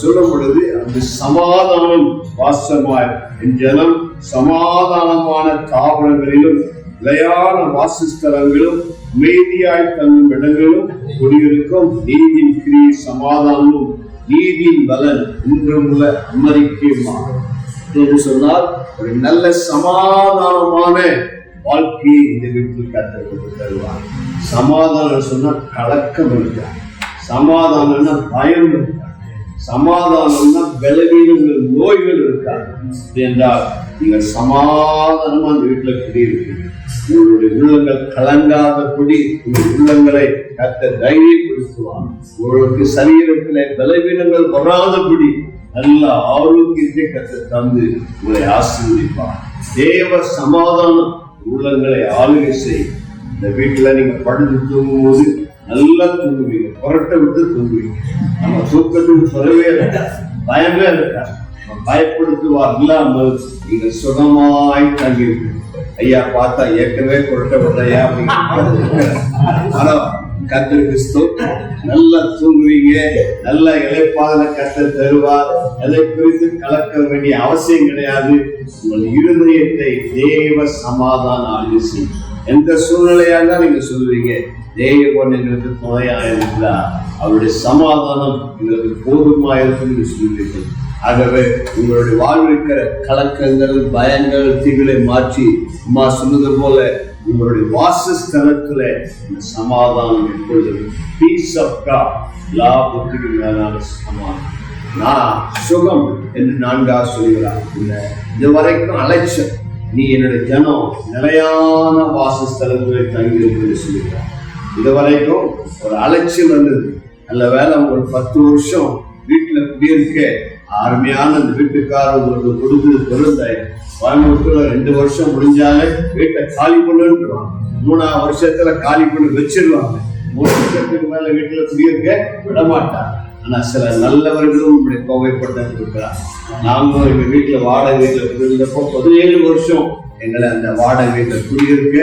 சொல்லும் பொழுது அந்த சமாதானம் வாசமாய் என் ஜனம் சமாதானமான தாவரங்களிலும் நிலையான வாசஸ்தலங்களும் அமைதியாய் தங்கும் இடங்களும் குடியிருக்கும். நீதியின் கிரியை சமாதானமும் நீதியின் பலன் இன்றும் உள்ள அமெரிக்கமாக என்று சொன்னால் ஒரு நல்ல சமாதானமான வாழ்க்கையை இந்த வீட்டில் கற்றுக் தருவார். சமாதானம் சொன்னால் கலக்கம் இருக்காது, சமாதானம்னா பயம் இருக்காது, சமாதானம்னா பலவீனங்கள் நோய்கள் இருக்காது. என்றால் நீங்கள் சமாதானமா அந்த வீட்டுல குடியிருக்கீங்க. உங்களுடைய உள்ளங்கள் கலங்காதபடி உங்கள் உள்ளங்களை கர்த்தர் தைரியப்படுத்துவார். உங்களுக்கு சரீரத்திலே பலவீனங்கள் வராதபடி நல்ல ஆரோக்கியத்தை கர்த்தர் தந்து உங்களை ஆசீர்வதிப்பார். தேவ சமாதானம் உள்ளங்களை ஆளுகை செய்யும். இந்த வீட்டுல நீங்க படுத்து தூங்கும்போது நல்லா தூங்குவீங்க, புரட்டை விட்டு தூங்குவீங்க. நம்ம தூக்கத்துக்கு சொல்லவே இருக்கா, பயமே இருக்கா, பயப்படுத்துவார் இல்லாமல் நீங்க சுகமாய் தங்கியிருப்பீங்க. ஐயா பார்த்தா ஏற்கனவே புரட்ட விட்றையா அப்படின்னு கர்த்தருக்கு ஸ்தோத்திரம். நல்லா தூங்குவீங்க, நல்ல இளைப்பாறுதலை கர்த்தர் தருவார். எதை குறித்து கலக்க வேண்டிய அவசியம் கிடையாது. உங்கள் இருதயத்தை தேவ சமாதானம் ஆளுகை செய்யும். எந்த சூழ்நிலையா இருந்தாலும் நீங்க சொல்லுவீங்க, தேவன் எங்களுக்கு துணையா இருந்தா அவருடைய சமாதானம் எங்களுக்கு போதுமா இருக்குன்னு சொல்லுவீர்கள். ஆகவே உங்களுடைய வாழ்விருக்கிற கலக்கங்கள், பயங்கள், தீகளை மாற்றி அம்மா சொன்னது போல உங்களுடைய வாசஸ்தலத்துல இந்த சமாதானம் எப்பொழுது பீஸ் ஆஃப் காட், லாபத்துக்கு மேலான சமாதானம். நான் சுகம் என்று 4 சொல்கிறார். இல்லை, இது வரைக்கும் அலைச்சல், நீ என்னுடைய ஜனம் நிலையான வாசஸ்தலங்களை தங்கியிருப்பது சொல்கிறார். இதுவரைக்கும் ஒரு அலைச்சல் வந்தது. நல்ல வேலை உங்களுக்கு 10 வருஷம் வீட்டுல குடியிருக்க அருமையான அந்த வீட்டுக்காரர் உங்களுக்கு கொடுத்தது பொருந்தாய். கோயம்புத்தூர்ல 2 வருஷம் முடிஞ்சாலே வீட்டை காலி பண்ணுவாங்க. 3ஆவது வருஷத்துல காலி பண்ணி வச்சிருவாங்க. 3 வருஷத்துக்கு மேல வீட்டுல குடியிருக்க விடமாட்டாங்க. ஆனா சில நல்லவர்களும் இப்படி கோவைப்பட்டு இருக்கிறார். நாங்களும் எங்க வீட்டுல வாடகை வீட்டுல குடியிருந்தப்போ 17 வருஷம் எங்களை அந்த வாடகை வீட்டுல குடியிருக்க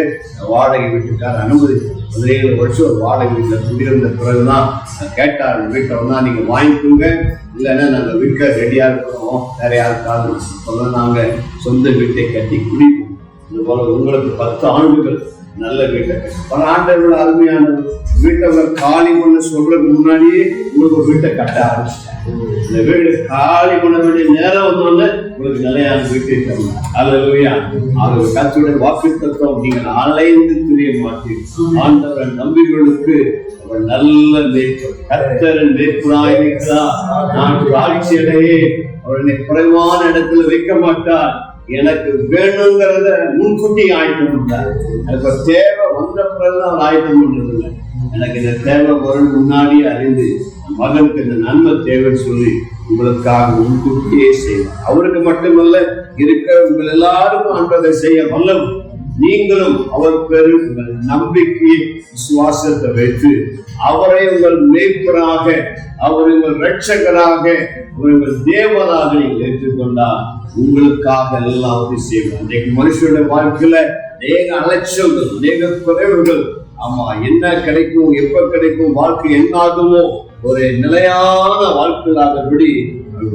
வாடகை வீட்டுக்கார அனுமதி. 17 வருஷம் ஒரு வாடகை வீட்டுல குடியிருந்த பிறகுதான் கேட்டார், வீட்டை வந்தா நீங்க வாங்கிக்கோங்க, இல்லைன்னா நாங்க விற்க ரெடியா இருக்கிறோம், வேற யாருக்காவது சொல்ல நாங்க சொந்த வீட்டை கட்டி குடிப்போம். இது போல உங்களுக்கு 10 ஆண்டுகள் நல்ல வீட்டை கட்டி, பல ஆண்டுகள் அருமையானது. வீட்டை காலி பண்ண சொல்றதுக்கு முன்னாடியே உங்களுக்கு ஒரு வீட்டை கட்ட ஆரம்பிச்சிட்டேன். இந்த வீடு காலி பண்ண வேண்டிய நேரம் வந்தோடனே உங்களுக்கு நிலையான வீட்டை தரணும். அல்லேலூயா. அது கர்த்தருடைய வாக்குத்தத்தம். நீங்கள் அலைந்து திரிய மாட்டீர்கள். ஆண்டவரை நம்பிகளுக்கு அவர் நல்ல மேய்ப்பர். கர்த்தரின் மேய்ப்பராய் இருக்கிறார். நான் தாழ்ச்சியடையே அவர் என்னை குறைவான இடத்துல வைக்க மாட்டார். எனக்கு வேணுங்கிறத முன்கூட்டி ஆயத்தம் பண்ணார். எனக்கு தேவை வந்த பிறகுதான் அவர் ஆயத்தம் பண்றதில்லை. எனக்கு இந்த தேவை வரும் முன்னாடியே அறிந்து மகனுக்கு இந்த நன்மை தேவைன்னு சொல்லி உங்களுக்காக முன்கூட்டியே செய்வார். அவருக்கு மட்டுமல்ல, இருக்க உங்கள் எல்லாருக்கும் அன்றதை செய்ய வல்லவர். நீங்களும் அவர் பேரு உங்கள் நம்பிக்கையை, விசுவாசத்தை வைத்து அவரை உங்கள் மேய்ப்பராக, அவர் உங்கள் இரட்சகராக, அவர் உங்கள் தேவனாக நீங்கள் ஏற்றுக்கொண்டால் உங்களுக்காக எல்லாம் செய்வார். இன்றைக்கு மனுஷனுடைய வாழ்க்கையில அநேக அலட்சியங்கள், அநேக குறைவுகள். ஆமா, என்ன கிடைக்கும், எப்ப கிடைக்கும், வாழ்க்கை என்ன ஆகுமோ, ஒரு நிலையான வாழ்க்கையாகபடி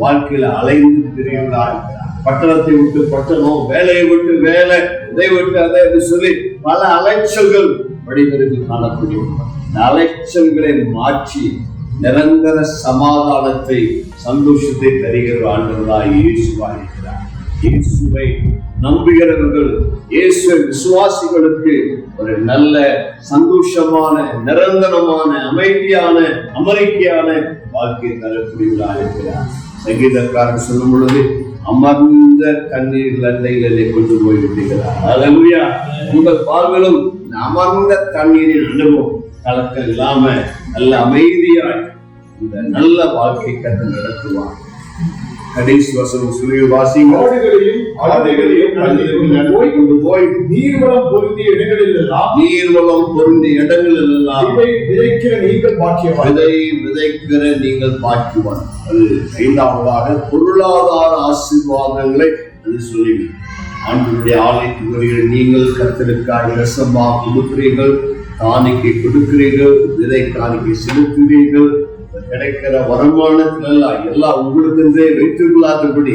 வாழ்க்கையில அலைந்து திரிகிறார். பட்டணத்தை விட்டு பட்டணம், வேலையை விட்டு வேலை, இதை விட்டு அதை சொல்லி பல அலைச்சல்கள் மனிதருக்கு காணப்படும். இந்த அலைச்சல்களை மாற்றி நிரந்தர சமாதானத்தை, சந்தோஷத்தை தருகிற ஆண்டவராய் இயேசுவாய் இருக்கிறார். இயேசுவை நம்புகிறவர்கள், இயேசுவை விசுவாசிகளுக்கு ஒரு நல்ல சந்தோஷமான, நிரந்தரமான, அமைதியான, அமெரிக்கையான வாழ்க்கை தரக்கூடியவராக இருக்கிறார். சங்கீதக்காரன் சொல்லும் பொழுது, அமர்ந்த தண்ணீர் லண்டைகளை கொண்டு போய் விடுகிறார். அல்லேலூயா. உங்கள் பார்வையிலும் அமர்ந்த தண்ணீரின் அனுபவம், கலக்கம் இல்லாம நல்ல அமைதியாய் இந்த நல்ல வாழ்க்கை கற்று நடத்துவார். கடைசி வசனம் சொல்லி வாசிங்க. ஆடுகளையும் கொண்டு போய் நீர்வளம் பொருந்திய இடங்களில் எல்லாம், நீர்வளம் பொருந்திய இடங்களில் எல்லாம் விதைக்கிற நீங்கள் பாக்கியவான். விதைக்கிற நீங்கள் பாக்கியவான். அது 5வதாக பொருளாதார ஆசீர்வாதங்களை அது சொல்லுங்க. ஆண்டவருடைய ஆலயத்துக்கு வருகிற நீங்கள் கர்த்தருக்காக இரசமா கொடுக்கிறீர்கள், காணிக்கை கொடுக்கிறீர்கள், விதை காணிக்கை செலுத்துகிறீர்கள். கிடைக்கிற வருமானத்தில் எல்லாம் உங்களுக்கென்றே வைத்துக் கொள்ளாதபடி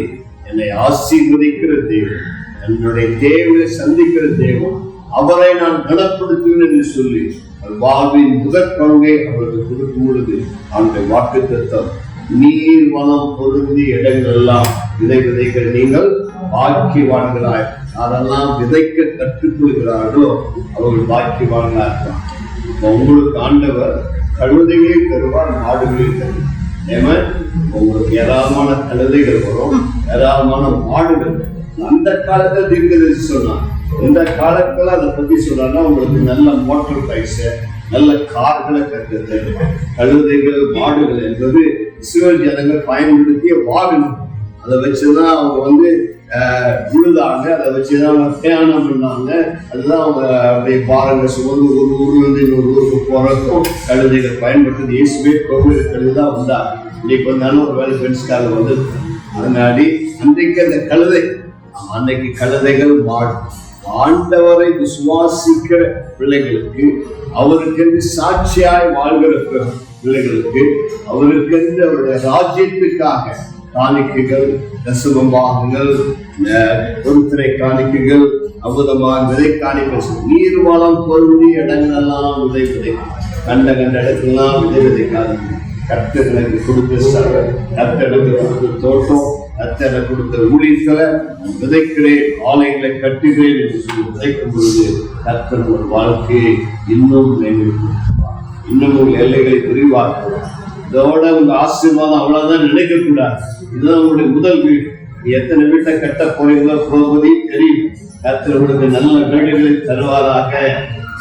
என்னை ஆசீர்வதிக்கிற தேவன், என்னுடைய தேவையை சந்திக்கிற தேவன், அவரை நான் கனப்படுத்துவேன் என்று சொல்லி வாழ்வின் முதற் பங்கை அவருக்கு கொடுக்கும் பொழுது அவருடைய வாக்குத்தத்தம், நீர் வளம் பொருந்திய இடங்கள் எல்லாம் விதைக்கிற நீங்கள் பாக்கியவான்களாய். அதெல்லாம் விதைக்க கற்றுக்கொள்கிறார்களோ அவர்கள் பாக்கியவான்களா இருப்பாங்க. உங்களுக்கு ஆண்டவர் கழுதைகளை தருவார், மாடுகளை தருவார். உங்களுக்கு ஏராளமான கழுதைகள் வரும், ஏராளமான மாடுகள். அந்த காலத்துல தீர்க்கதரிசி சொன்னார். இந்த காலத்துல அதை பத்தி சொன்னா உங்களுக்கு நல்ல மோட்டார் பைக்ஸ், நல்ல கார்களை கற்றுத்தரும். கழுதைகள், மாடுகள் என்பது இஸ்ரவேல் ஜனங்கள் பயன்படுத்திய வாகனம். அதை வச்சுதான் அவங்க விழுதாங்க, அதை வச்சுதான் பிரயாணம் பண்ணாங்க. அதுதான் அவங்க அப்படியே பாருங்க சுமந்து ஒரு ஊர்ல இருந்து இன்னொரு ஊருக்கு போறதுக்கும் கழுதைகள் பயன்படுத்துறது. இயேசுவே கோவில் கழுதுதான் வந்தாங்க. இன்னைக்கு வந்தாலும் ஒரு வேலை பென்ஸ்கால அதனாடி அன்றைக்கு அந்த கழுதை, அன்னைக்கு கழுதைகள் மாடு. ஆண்டவரை விசுவாசிக்கிற பிள்ளைகளுக்கு, அவருக்கென்று சாட்சியாய் வாழ்கிற பிள்ளைகளுக்கு, அவருக்கென்று அவருடைய ராஜ்யத்துக்காக காணிக்கைகள், தசமபாகங்கள், பொருத்திரை காணிக்கைகள், அமுதமாக விதை காணிக்கை, நீர் வளம் பொருந்தி இடங்களெல்லாம் விதை விதைக்கும். கண்ட இடத்துலாம் விதை விதைக்காது. கர்த்தர்களுக்கு கொடுத்த கர்த்தர்களுக்கு கொடுத்த தோட்டம், கர்த்தரை கொடுத்த ஊழியர்களை விதைக்கிறேன், ஆலயங்களை கட்டுகிறேன் என்று சொல்லி விதைக்கும் பொழுது கர்த்தர் ஒரு வாழ்க்கையை இன்னும் இன்னும் ஒரு எல்லைகளை விரிவாக்குவார். இதோட உங்க ஆசீர்வாதம் அவ்வளவுதான் நினைக்க கூடாது. இதுதான் உங்களுடைய முதல் வீடு. எத்தனை வீட்டை கட்ட போறீங்களோ புரோபதி தெரியும். கர்த்தர்களுக்கு நல்ல வீடுகளை தருவாராக,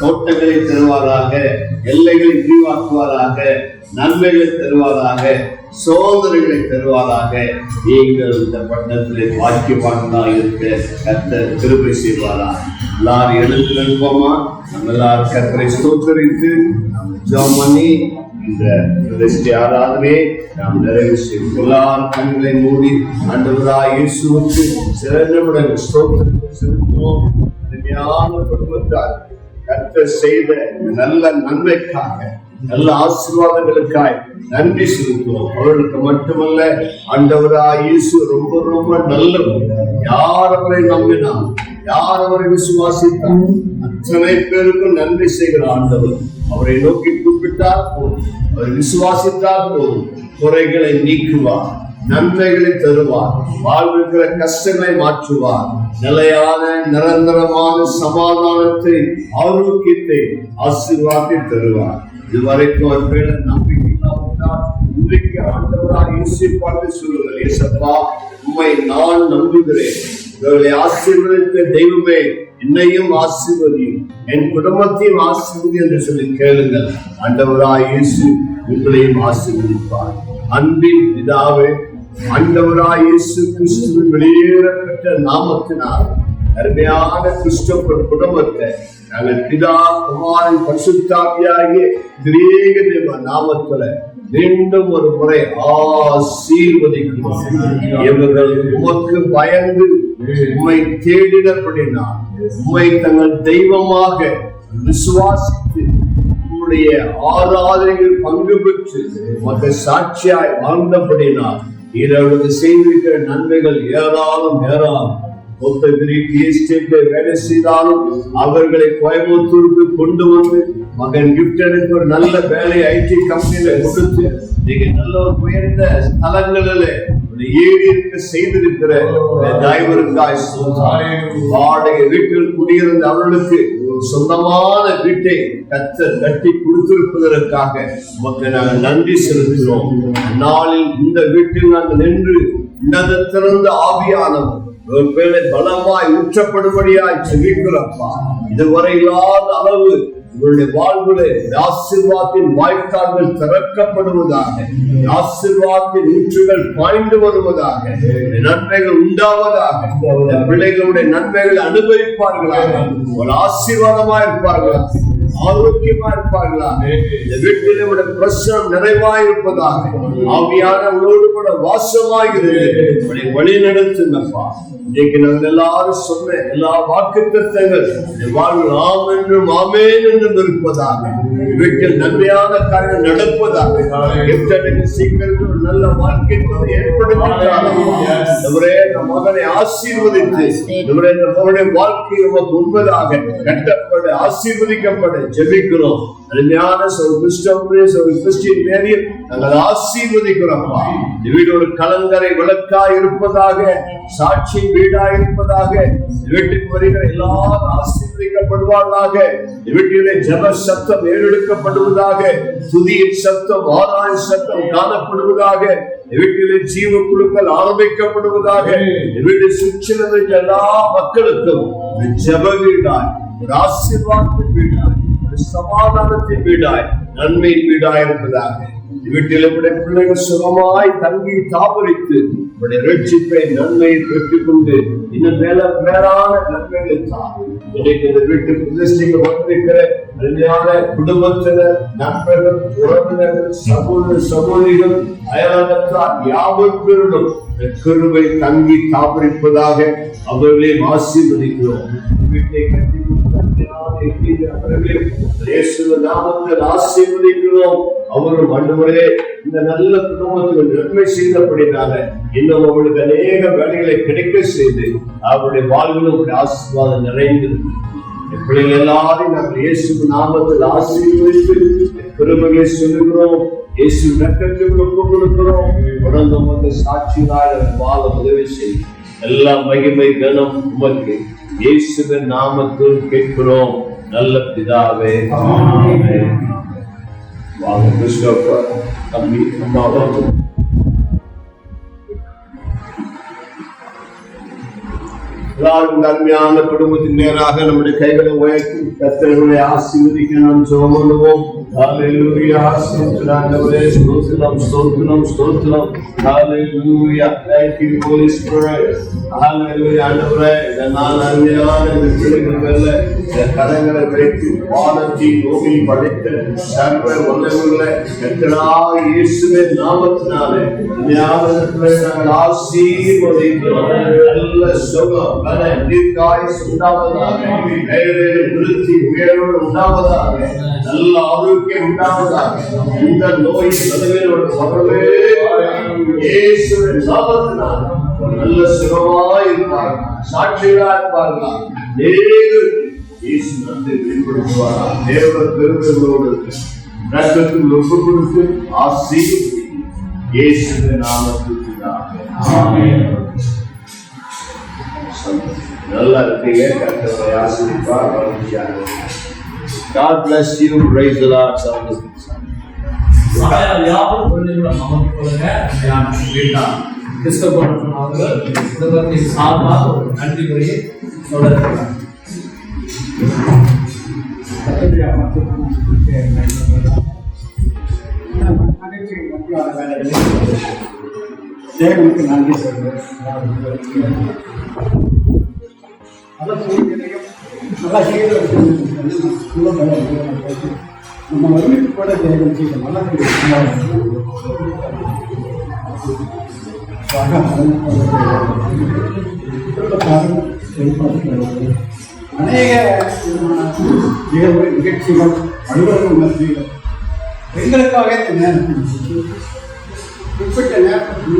தோட்டங்களை தருவாராக, எல்லைகளை விரிவாக்குவாராக, நன்மைகளை தருவாராக, சோதனைகளை தருவாராக. நீங்கள் இந்த பட்டணத்திலே வாக்கியவான்களாக இருக்க கர்த்தர் கிருபை செய்வாரா. எல்லாரும் எழுந்து நிற்போமா? நம்ம எல்லாரும் கர்த்தரை ஸ்தோத்திரித்து நம்ம ஜெபம் பண்ணி இந்த ஆராதனையை நாம் நிறைவு செய்வோம். எல்லாரும் கண்களை மூடி ஆண்டவராகிய இயேசுவுக்கு சில நிமிடங்கள் ஸ்தோத்திரம் செலுத்துவோம். அருமையான குடும்பத்தார் கர்த்தர் செய்த நல்ல நன்மைக்காக, நல்ல ஆசீர்வாதங்களுக்காய் நன்றி செலுத்துவோம். அவர்களுக்கு மட்டுமல்ல, ஆண்டவராகிய இயேசு ரொம்ப ரொம்ப நல்லவர். யார் அவரை நம்பினார், யார் அவரை விசுவாசித்தார், அத்தனை பேருக்கும் நன்றி செய்கிற ஆண்டவர். அவரை நோக்கி கூப்பிட்டால் போதும், அவரை விசுவாசித்தால் போதும், குறைகளை நீக்குவார், நன்மைகளை தருவார், வாழ்விக்கிற கஷ்டங்களை மாற்றுவார், நிலையான நிரந்தரமான சமாதானத்தை, ஆரோக்கியத்தை, ஆசீர்வாதத்தை தருவார். இதுவரைக்கும் ஒரு பேரை நம்பிக்கை இன்றைக்கு ஆண்டவராக இயேசு பார்த்து சொல்லுங்கள், இயேசப்பா உம்மை நான் நம்புகிறேன், இவர்களை ஆசீர்வதித்த தெய்வமே என்னையும் ஆசீர்வதியும், என் குடும்பத்தையும் ஆசீர்வதி என்று சொல்லி கேளுங்கள். ஆண்டவராக இயேசு உங்களையும் ஆசீர்வதிப்பார். அன்பின் பிதாவே, ஆண்டவராக இயேசு கிறிஸ்துவின் வெளியேறப்பட்ட நாமத்தினால் அருமையான கிறிஸ்தவ குடும்பத்தை நாங்கள் பிதா குமாரன் பரிசுத்தாவியாகிய திரேக தேவ நாமத்துல மீண்டும் ஒரு முறை ஆசீர்வதிக்கிறோம். இவர்கள் உமக்கு பயந்து உம்மை தேடினபடினால், உம்மை தங்கள் தெய்வமாக விசுவாசித்து உம்முடைய ஆராதனையில் பங்கு பெற்று உமக்கு சாட்சியாய் வாழ்ந்தபடினால் இவர்களுக்கு செய்திருக்கிற நன்மைகள் ஏராளம் ஏராளம். வேலை செய்தாலும் அவர்களை கோயம்புத்தூருக்கு கொண்டு வந்து மகன் கிப்டனுக்கு ஒரு நல்ல வேலை ஐடி கம்பெனியில கொடுத்து நீங்க நல்ல ஒரு உயர்ந்த ஸ்தலங்களில் ஏறி இருக்க செய்திருக்கிற டிரைவருக்காய் வாடகை வீட்டில் குடியிருந்த அவர்களுக்கு சொந்தமான வீட்டை கர்த்தர் கட்டி கொடுத்திருப்பதற்காக உமக்கு நாங்கள் நன்றி செலுத்துகிறோம். நாளில் இந்த வீட்டில் நாங்கள் நின்று திறந்த ஆவியானவர் ஒருவேளை பலமாய் ஊற்றப்படும்படியாய் செபிக்கிறப்பா. இதுவரை இல்லாத அளவு உங்களுடைய வாழ்வுல ஆசீர்வாதத்தின் வாய்க்கால்கள் திறக்கப்படுவதாக, ஆசீர்வாதத்தின் ஊற்றுகள் பாய்ந்து வருவதாக, நன்மைகள் உண்டாவதாக, பிள்ளைகளுடைய நன்மைகளை அனுபவிப்பார்களாக, ஒரு ஆசீர்வாதமா இருப்பார்களா, ஆரோக்கியமா இருப்பார்களா, இந்த வீட்டில் பிரசனம் நிறைவாய் இருப்பதாக, ஆவியான உங்களோடு கூட வாசமாகிறது வழி நடத்துங்கப்பா. இன்னைக்கு நாங்கள் எல்லாரும் சொன்ன எல்லா வாக்குத்தத்தங்கள் வாழ்வு ஆம் என்றும் ஆமேன் என்றும் இருப்பதாக, வீட்டில் நன்மையான காரியம் நடப்பதாக, சீக்கிரம் நல்ல வாழ்க்கை ஏற்படுத்தினாலும் மகனை ஆசீர்வதித்து மகனுடைய வாழ்க்கை நமக்கு உண்பதாக கட்டப்பட ஆசீர்வதிக்கப்பட ஜெபிக்கிறோம். அருமையான கிறிஸ்டியன் மேரியை நாங்கள் ஆசீர்வதிக்கிறோம். வீடு ஒரு கலங்கரை விளக்காய் இருப்பதாக, சாட்சி வீடாய் இருப்பதாக, வீட்டுக்கு வருகிற எல்லாரும் ஆசீர்வதிக்கப்படுவார்களாக. வீட்டிலே ஜெப சத்தம் ஏறெடுக்கப்படுவதாக, துதியின் சத்தம், ஆராய் சத்தம் காணப்படுவதாக, வீட்டிலே ஜீவ குழுக்கள் ஆரம்பிக்கப்படுவதாக. வீடு சுற்றிலும் எல்லா மக்களுக்கும் ஜெப வீடாய், ஒரு ஆசீர்வாதத்தின் வீடாய், சமாதானத்தின் வீடாய், நன்மையின் வீடாய் இருப்பதாக. வீட்டில் பிள்ளைகள் சுகமாய் தங்கி தாபரித்து உடைய ரட்சிப்பை நன்மையை பெற்றுக்கொண்டு இன்னும் மேலான நன்மைகளை தான் இன்னைக்கு இந்த வீட்டு பிரதிஷ்டைக்கு வந்திருக்கிற அருமையான குடும்பத்தினர், நண்பர்கள், உறவினர்கள், சகோதரிகள், அயலகத்தார் யாவற்றிலும் கிருபை தங்கி தாபரிப்பதாக அவர்களே ஆசீர்வதிக்கிறோம். வீட்டை கட்டி நாமத்தில் ஆசீர்வதிக்கிறோம். அவரும் ஆண்டவரே இந்த நல்ல குடும்பத்துக்கு நன்மை செய்தபடினால இன்னும் அவர்களுக்கு அநேக வேலைகளை கிடைக்க செய்து அவருடைய வாழ்விலும் ஆசீர்வாதம் நிறைந்து பிள்ளைகள் எல்லாரையும் நாங்கள் இயேசு நாமத்தில் ஆசீர்வதித்து கிருபையை சொல்லுகிறோம். இயேசு ரத்தத்தில் ஒப்புக் கொடுக்கிறோம். உடனே வந்து சாட்சியாக வாழ உதவி செய்யும். எல்லா மகிமை கனம் உமக்கு இயேசுவின் நாமத்தில் கேட்கிறோம் நல்ல பிதாவே. ஆமென். வாங்க கிறிஸ்தோபர் தம்பி அம்மாவா எல்லாரும் அருமையான குடும்பத்தின் நேராக நம்முடைய கைகளை உயர்த்தி கர்த்தர்களை ஆசீர்வதிக்க ஜெபம் பண்ணுவோம். ஹல்லேலூயா. ஆண்டவரே ஸ்தோத்திரம் ஸ்தோத்திரம் ஸ்தோத்திரம். ஹல்லேலூயா. Thank you Holy Spirit. ஹல்லேலூயா. ஆண்டவரே இந்த நாள் அருமையான விடுதலைகளை கரங்களை வைத்து வானத்தை நோக்கி படைத்த சர்வ வல்லமையுள்ள கர்த்தராகிய இயேசுவின் நாமத்தினாலே ஞானத்தை நாங்கள் ஆசீர்வதிக்கிறோம். நல்ல சுகம் தீர்க்காயுசு உண்டாவதாக, விருத்தி உயர்வு உண்டாவதாக, நல்ல ஆரோக்கியம் உண்டாவதாக. இந்த நோய் வரவே இயேசுவின் நாமத்தினால் நல்ல சுகமாய் இருப்பார்கள், சாட்சிகளாக இருப்பார்கள். இயேசு நன்மை வெளிப்படுத்துவாரா. தேவ பெருமைகளோடு ரத்தத்தில் ஒப்பு கொடுத்து ஆசீர்வதி இயேசுவின் நாமத்தில். ஆமென். நல்லா இருக்கீங்க. கர்த்தரை ஆசீர்வதிப்பார். God bless you. Praise the Lord. யாரும் கிறிஸ்தவர்கள் குடும்பத்தின் சார்பாக ஒரு நன்றி முறையை தொடர்கிறார். தேவனுக்கு நன்றி சொல்றேன். நல்லா செய்த நம்ம வறுமைக்கு கூட தேவன் செய்ய நல்லா அநேக நிகழ்ச்சிகள் அலுவலக உணர்ச்சிகள் பெண்களுக்காக இந்த நேரத்தில் குறிப்பிட்ட நேரத்தில்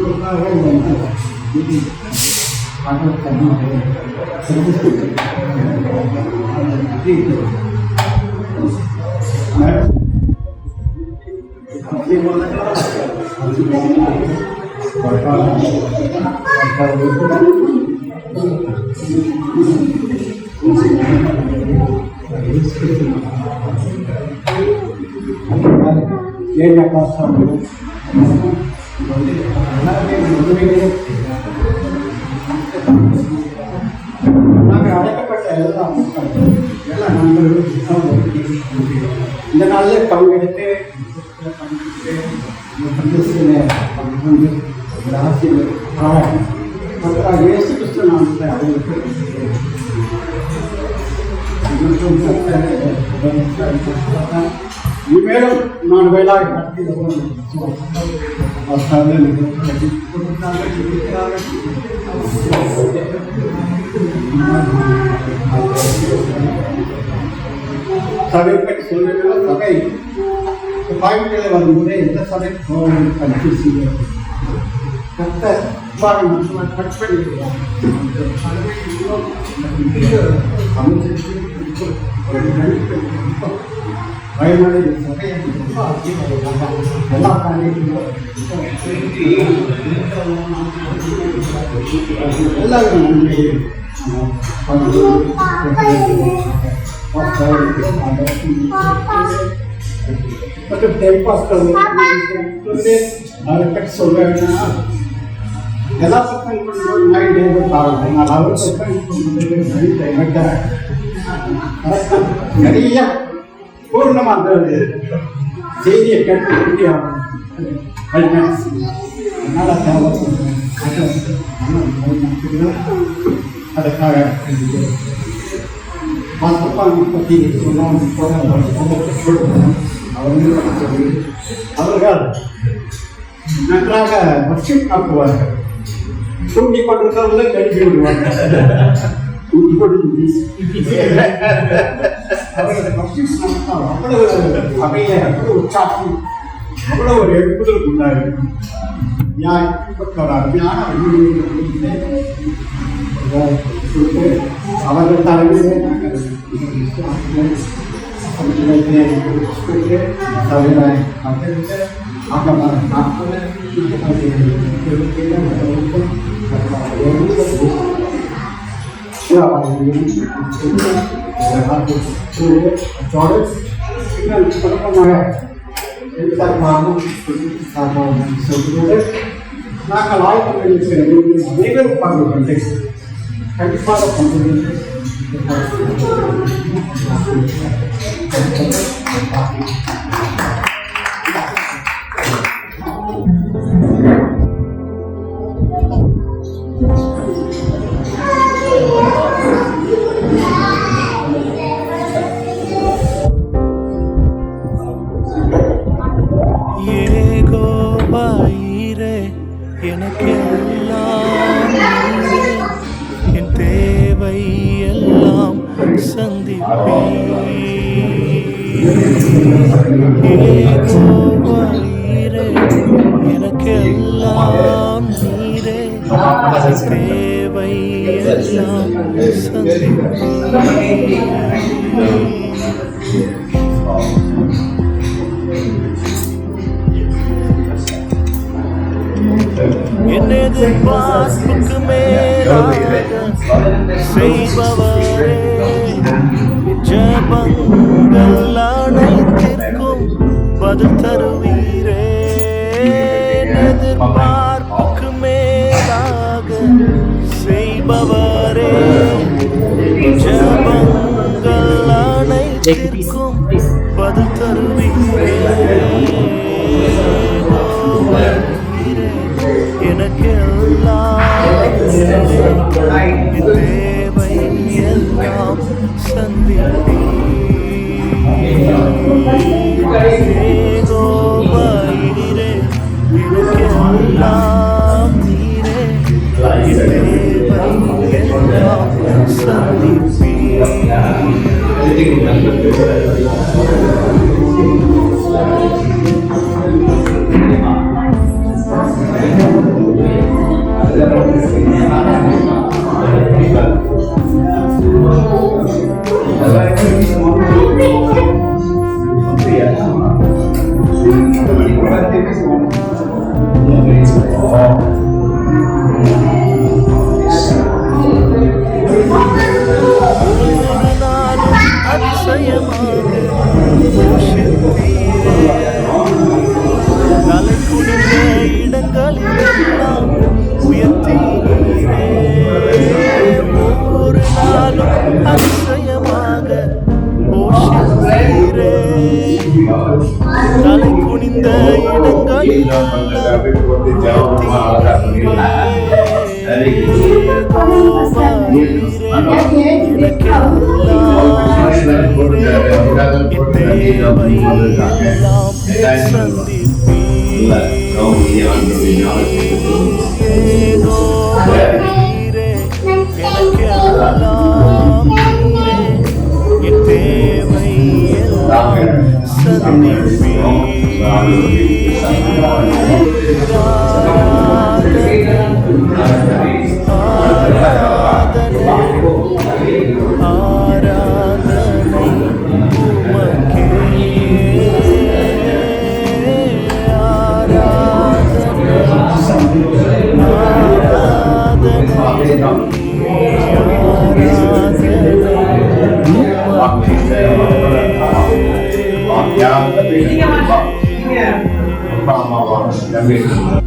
ஏரியா பாஸ் ஆகணும். நாங்கள் அழைக்கப்பட்ட எல்லாம் நண்பர்களும் இந்த நாளில் பங்கெடுத்து இயேசு கிறிஸ்து நாமத்தை அவர்களுக்கு இனிமேலும் நான் வேளாண் நடத்தி சபை பற்றி சொல்லுகிற சபை பாய்களை வரும்போது எந்த சபை கன்ஃபியூஸ் பயமடை சபையை எல்லா காரியங்களும் எல்லாரும் நன்மையும் मतलब टाइम पास करने कट सो गया ना ಎಲ್ಲ ಸತ್ಸಂಗಗಳು ನೈಟ್ ಡೇ ಆಗುತ್ತೆ ನಾನು ಅವರು ಸತ್ಸಂಗ ನಡೀತಾ நிறைய பூர்ணமாக அந்த செய்தியை கேட்டு அதனால தேவை அதுக்காக மாஸ்டப்பா பற்றி அவர்கள் நன்றாக வர்ஷம் காட்டுவார்கள். தூங்கி கொண்டிருக்கிறவங்க கழிச்சு விடுவார்கள். அவர்களது வர்ஷம் அவ்வளவு அவையில அவ்வளவு உற்சாகம், அவ்வளவு ஒரு எழுப்புதல் உண்டாரு. அருமையான அவர்கள் தலைமையிலே நாங்கள் ஆய்வுகளில் அனைவரும் பங்கு கொண்டு கண்டிப்பாக பங்கு ஏகோவாயிரே எனக்கு எல்லாம் என் தேவை எல்லாம் சந்திப்பீரே. ஏகோவாயிரே எனக்கு எல்லாம் நீரே, என் தேவை எல்லாம் சந்திப்பீரே. என் எதிர்பார்ப்புக்கு மேலாக செய்பவரே, ஜெபங்கள் அனைத்திற்கும் பதில் தருவீரே. என் எதிர்பார்ப்புக்கு மேலாக செய்பவரே, ஜெபங்கள் அனைத்திற்கும் பதில் தருவீரே. எனக்கு எல்லாம் தேவை எல்லாம் சந்திப்பீரே. எனக்கு எல்லாம் நீரே, தேவை எல்லாம் சந்திப்பீரே. தலை குனிந்த இடங்களில் Yeah.